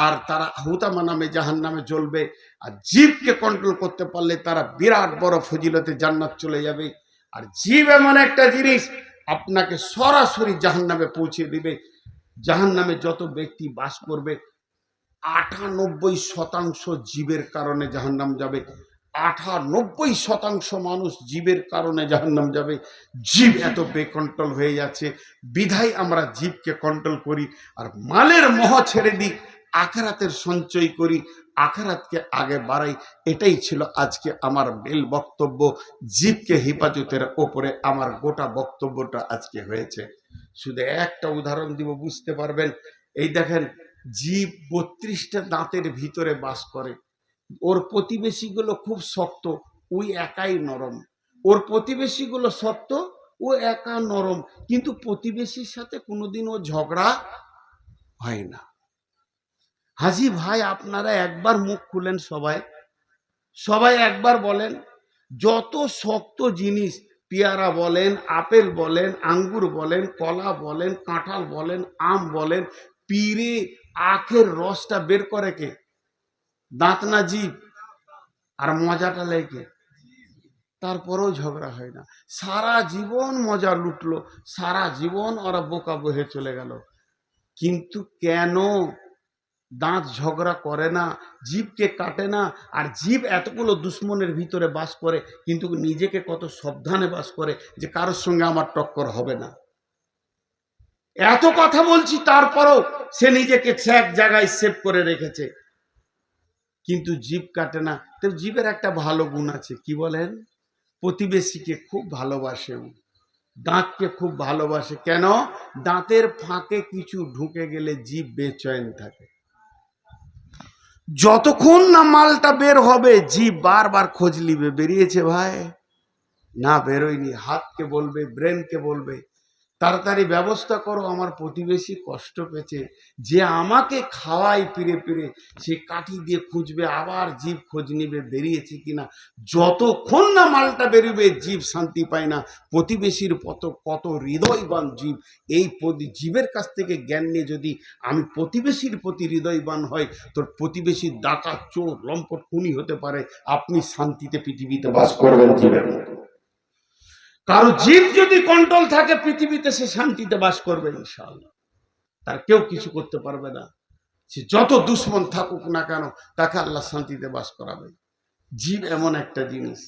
আর তারা হুতামা নামে জাহান্নামে জ্বলবে। আর জীবকে কন্ট্রোল করতে পারলে তারা বিরাট বড় ফজিলতে জান্নাত চলে যাবে। আর জীব এমন একটা জিনিস, আপনাকে সরাসরি জাহান্নামে পৌঁছে দিবে। জাহান্নামে যত ব্যক্তি বাস করবে, 98% জীবের কারণে জাহান্নাম যাবে। 98% মানুষ জীবের কারণে জাহান্নাম যাবে। জীব এত বেকন্ট্রোল হয়ে যাচ্ছে, বিধায় আমরা জীবকে কন্ট্রোল করি, আর মালের মোহ ছেড়ে দিই, আখিরাতের সঞ্চয় করি, আখিরাতকে আগে বাড়াই। এটাই ছিল আজকে আমার মেল বক্তব্য। জীবকে হেফাজতের ওপরে আমার গোটা বক্তব্যটা আজকে হয়েছে। শুধু একটা উদাহরণ দিব, বুঝতে পারবেন। এই দেখেন, জীব 32টা দাঁতের ভিতরে বাস করে। ওর প্রতিবেশীগুলো খুব শক্ত, ওই একাই নরম। ওর প্রতিবেশীগুলো শক্ত, ও একা নরম, কিন্তু প্রতিবেশীর সাথে কোনোদিন ও ঝগড়া হয় না। হাজি ভাই, আপনারা একবার মুখ খুলেন, সবাই সবাই একবার বলেন, যত শক্ত জিনিস, পেয়ারা বলেন, আপেল বলেন, আঙ্গুর বলেন, কলা বলেন, কাঁঠাল বলেন, আম বলেন, পিরে আখের রসটা বের করে কে? দাঁত না জীব? আর মজাটা লেগে, তারপরেও ঝগড়া হয় না। সারা জীবন মজা লুটলো, সারা জীবন ওরা বোকা বহে চলে গেল। কিন্তু কেন দাঁত ঝগড়া করে না, জীবকে কাটে না? আর জীব এতগুলো দুশ্মনের ভিতরে বাস করে, কিন্তু নিজেকে কত সাবধানে বাস করে যে কারোর সঙ্গে আমার টক্কর হবে না। এত কথা বলছি, তারপরও সে নিজেকে এক জায়গায় সেভ করে রেখেছে, কিন্তু জীব কাটে না। তো জীবের একটা ভালো গুণ আছে, কি বলেন? প্রতিবেশীকে খুব ভালোবাসে, দাঁতকে খুব ভালোবাসে। কেন? দাঁতের ফাঁকে কিছু ঢুকে গেলে জীব বেচৈন থাকে। যতক্ষণ না মালটা বের হবে, জীব বারবার খোঁজ নিবে, বেরিয়েছে ভাই না বেরোয়নি। হাতকে বলবে, ব্রেনকে বলবে, তাড়াতাড়ি ব্যবস্থা করো, আমার প্রতিবেশী কষ্ট পেয়েছে, যে আমাকে খাওয়াই পিড়ে পিড়ে, সে কাঠি দিয়ে খুঁজবে, আবার জীব খোঁজ নিবে বেরিয়েছে কিনা। যতক্ষণ না মালটা বেরোবে, জীব শান্তি পায় না। প্রতিবেশীর কত হৃদয়বান জীব, এই জীবের কাছ থেকে জ্ঞান নিয়ে যদি আমি প্রতিবেশীর প্রতি হৃদয়বান হয়, তোর প্রতিবেশীর ডাকাত, চোর, লম্পট, খুনি হতে পারে, আপনি শান্তিতে পৃথিবীতে বাস করবেন জীবের মতো। কারো জীব যদি কন্ট্রোল থাকে, পৃথিবীতে সে শান্তিতে বাস করবে ইনশাআল্লাহ, তার কেউ কিছু করতে পারবে না। সে যত দুশ্মন থাকুক না কেন, তাকে আল্লাহ শান্তিতে বাস করাবে। জীব এমন একটা জিনিস।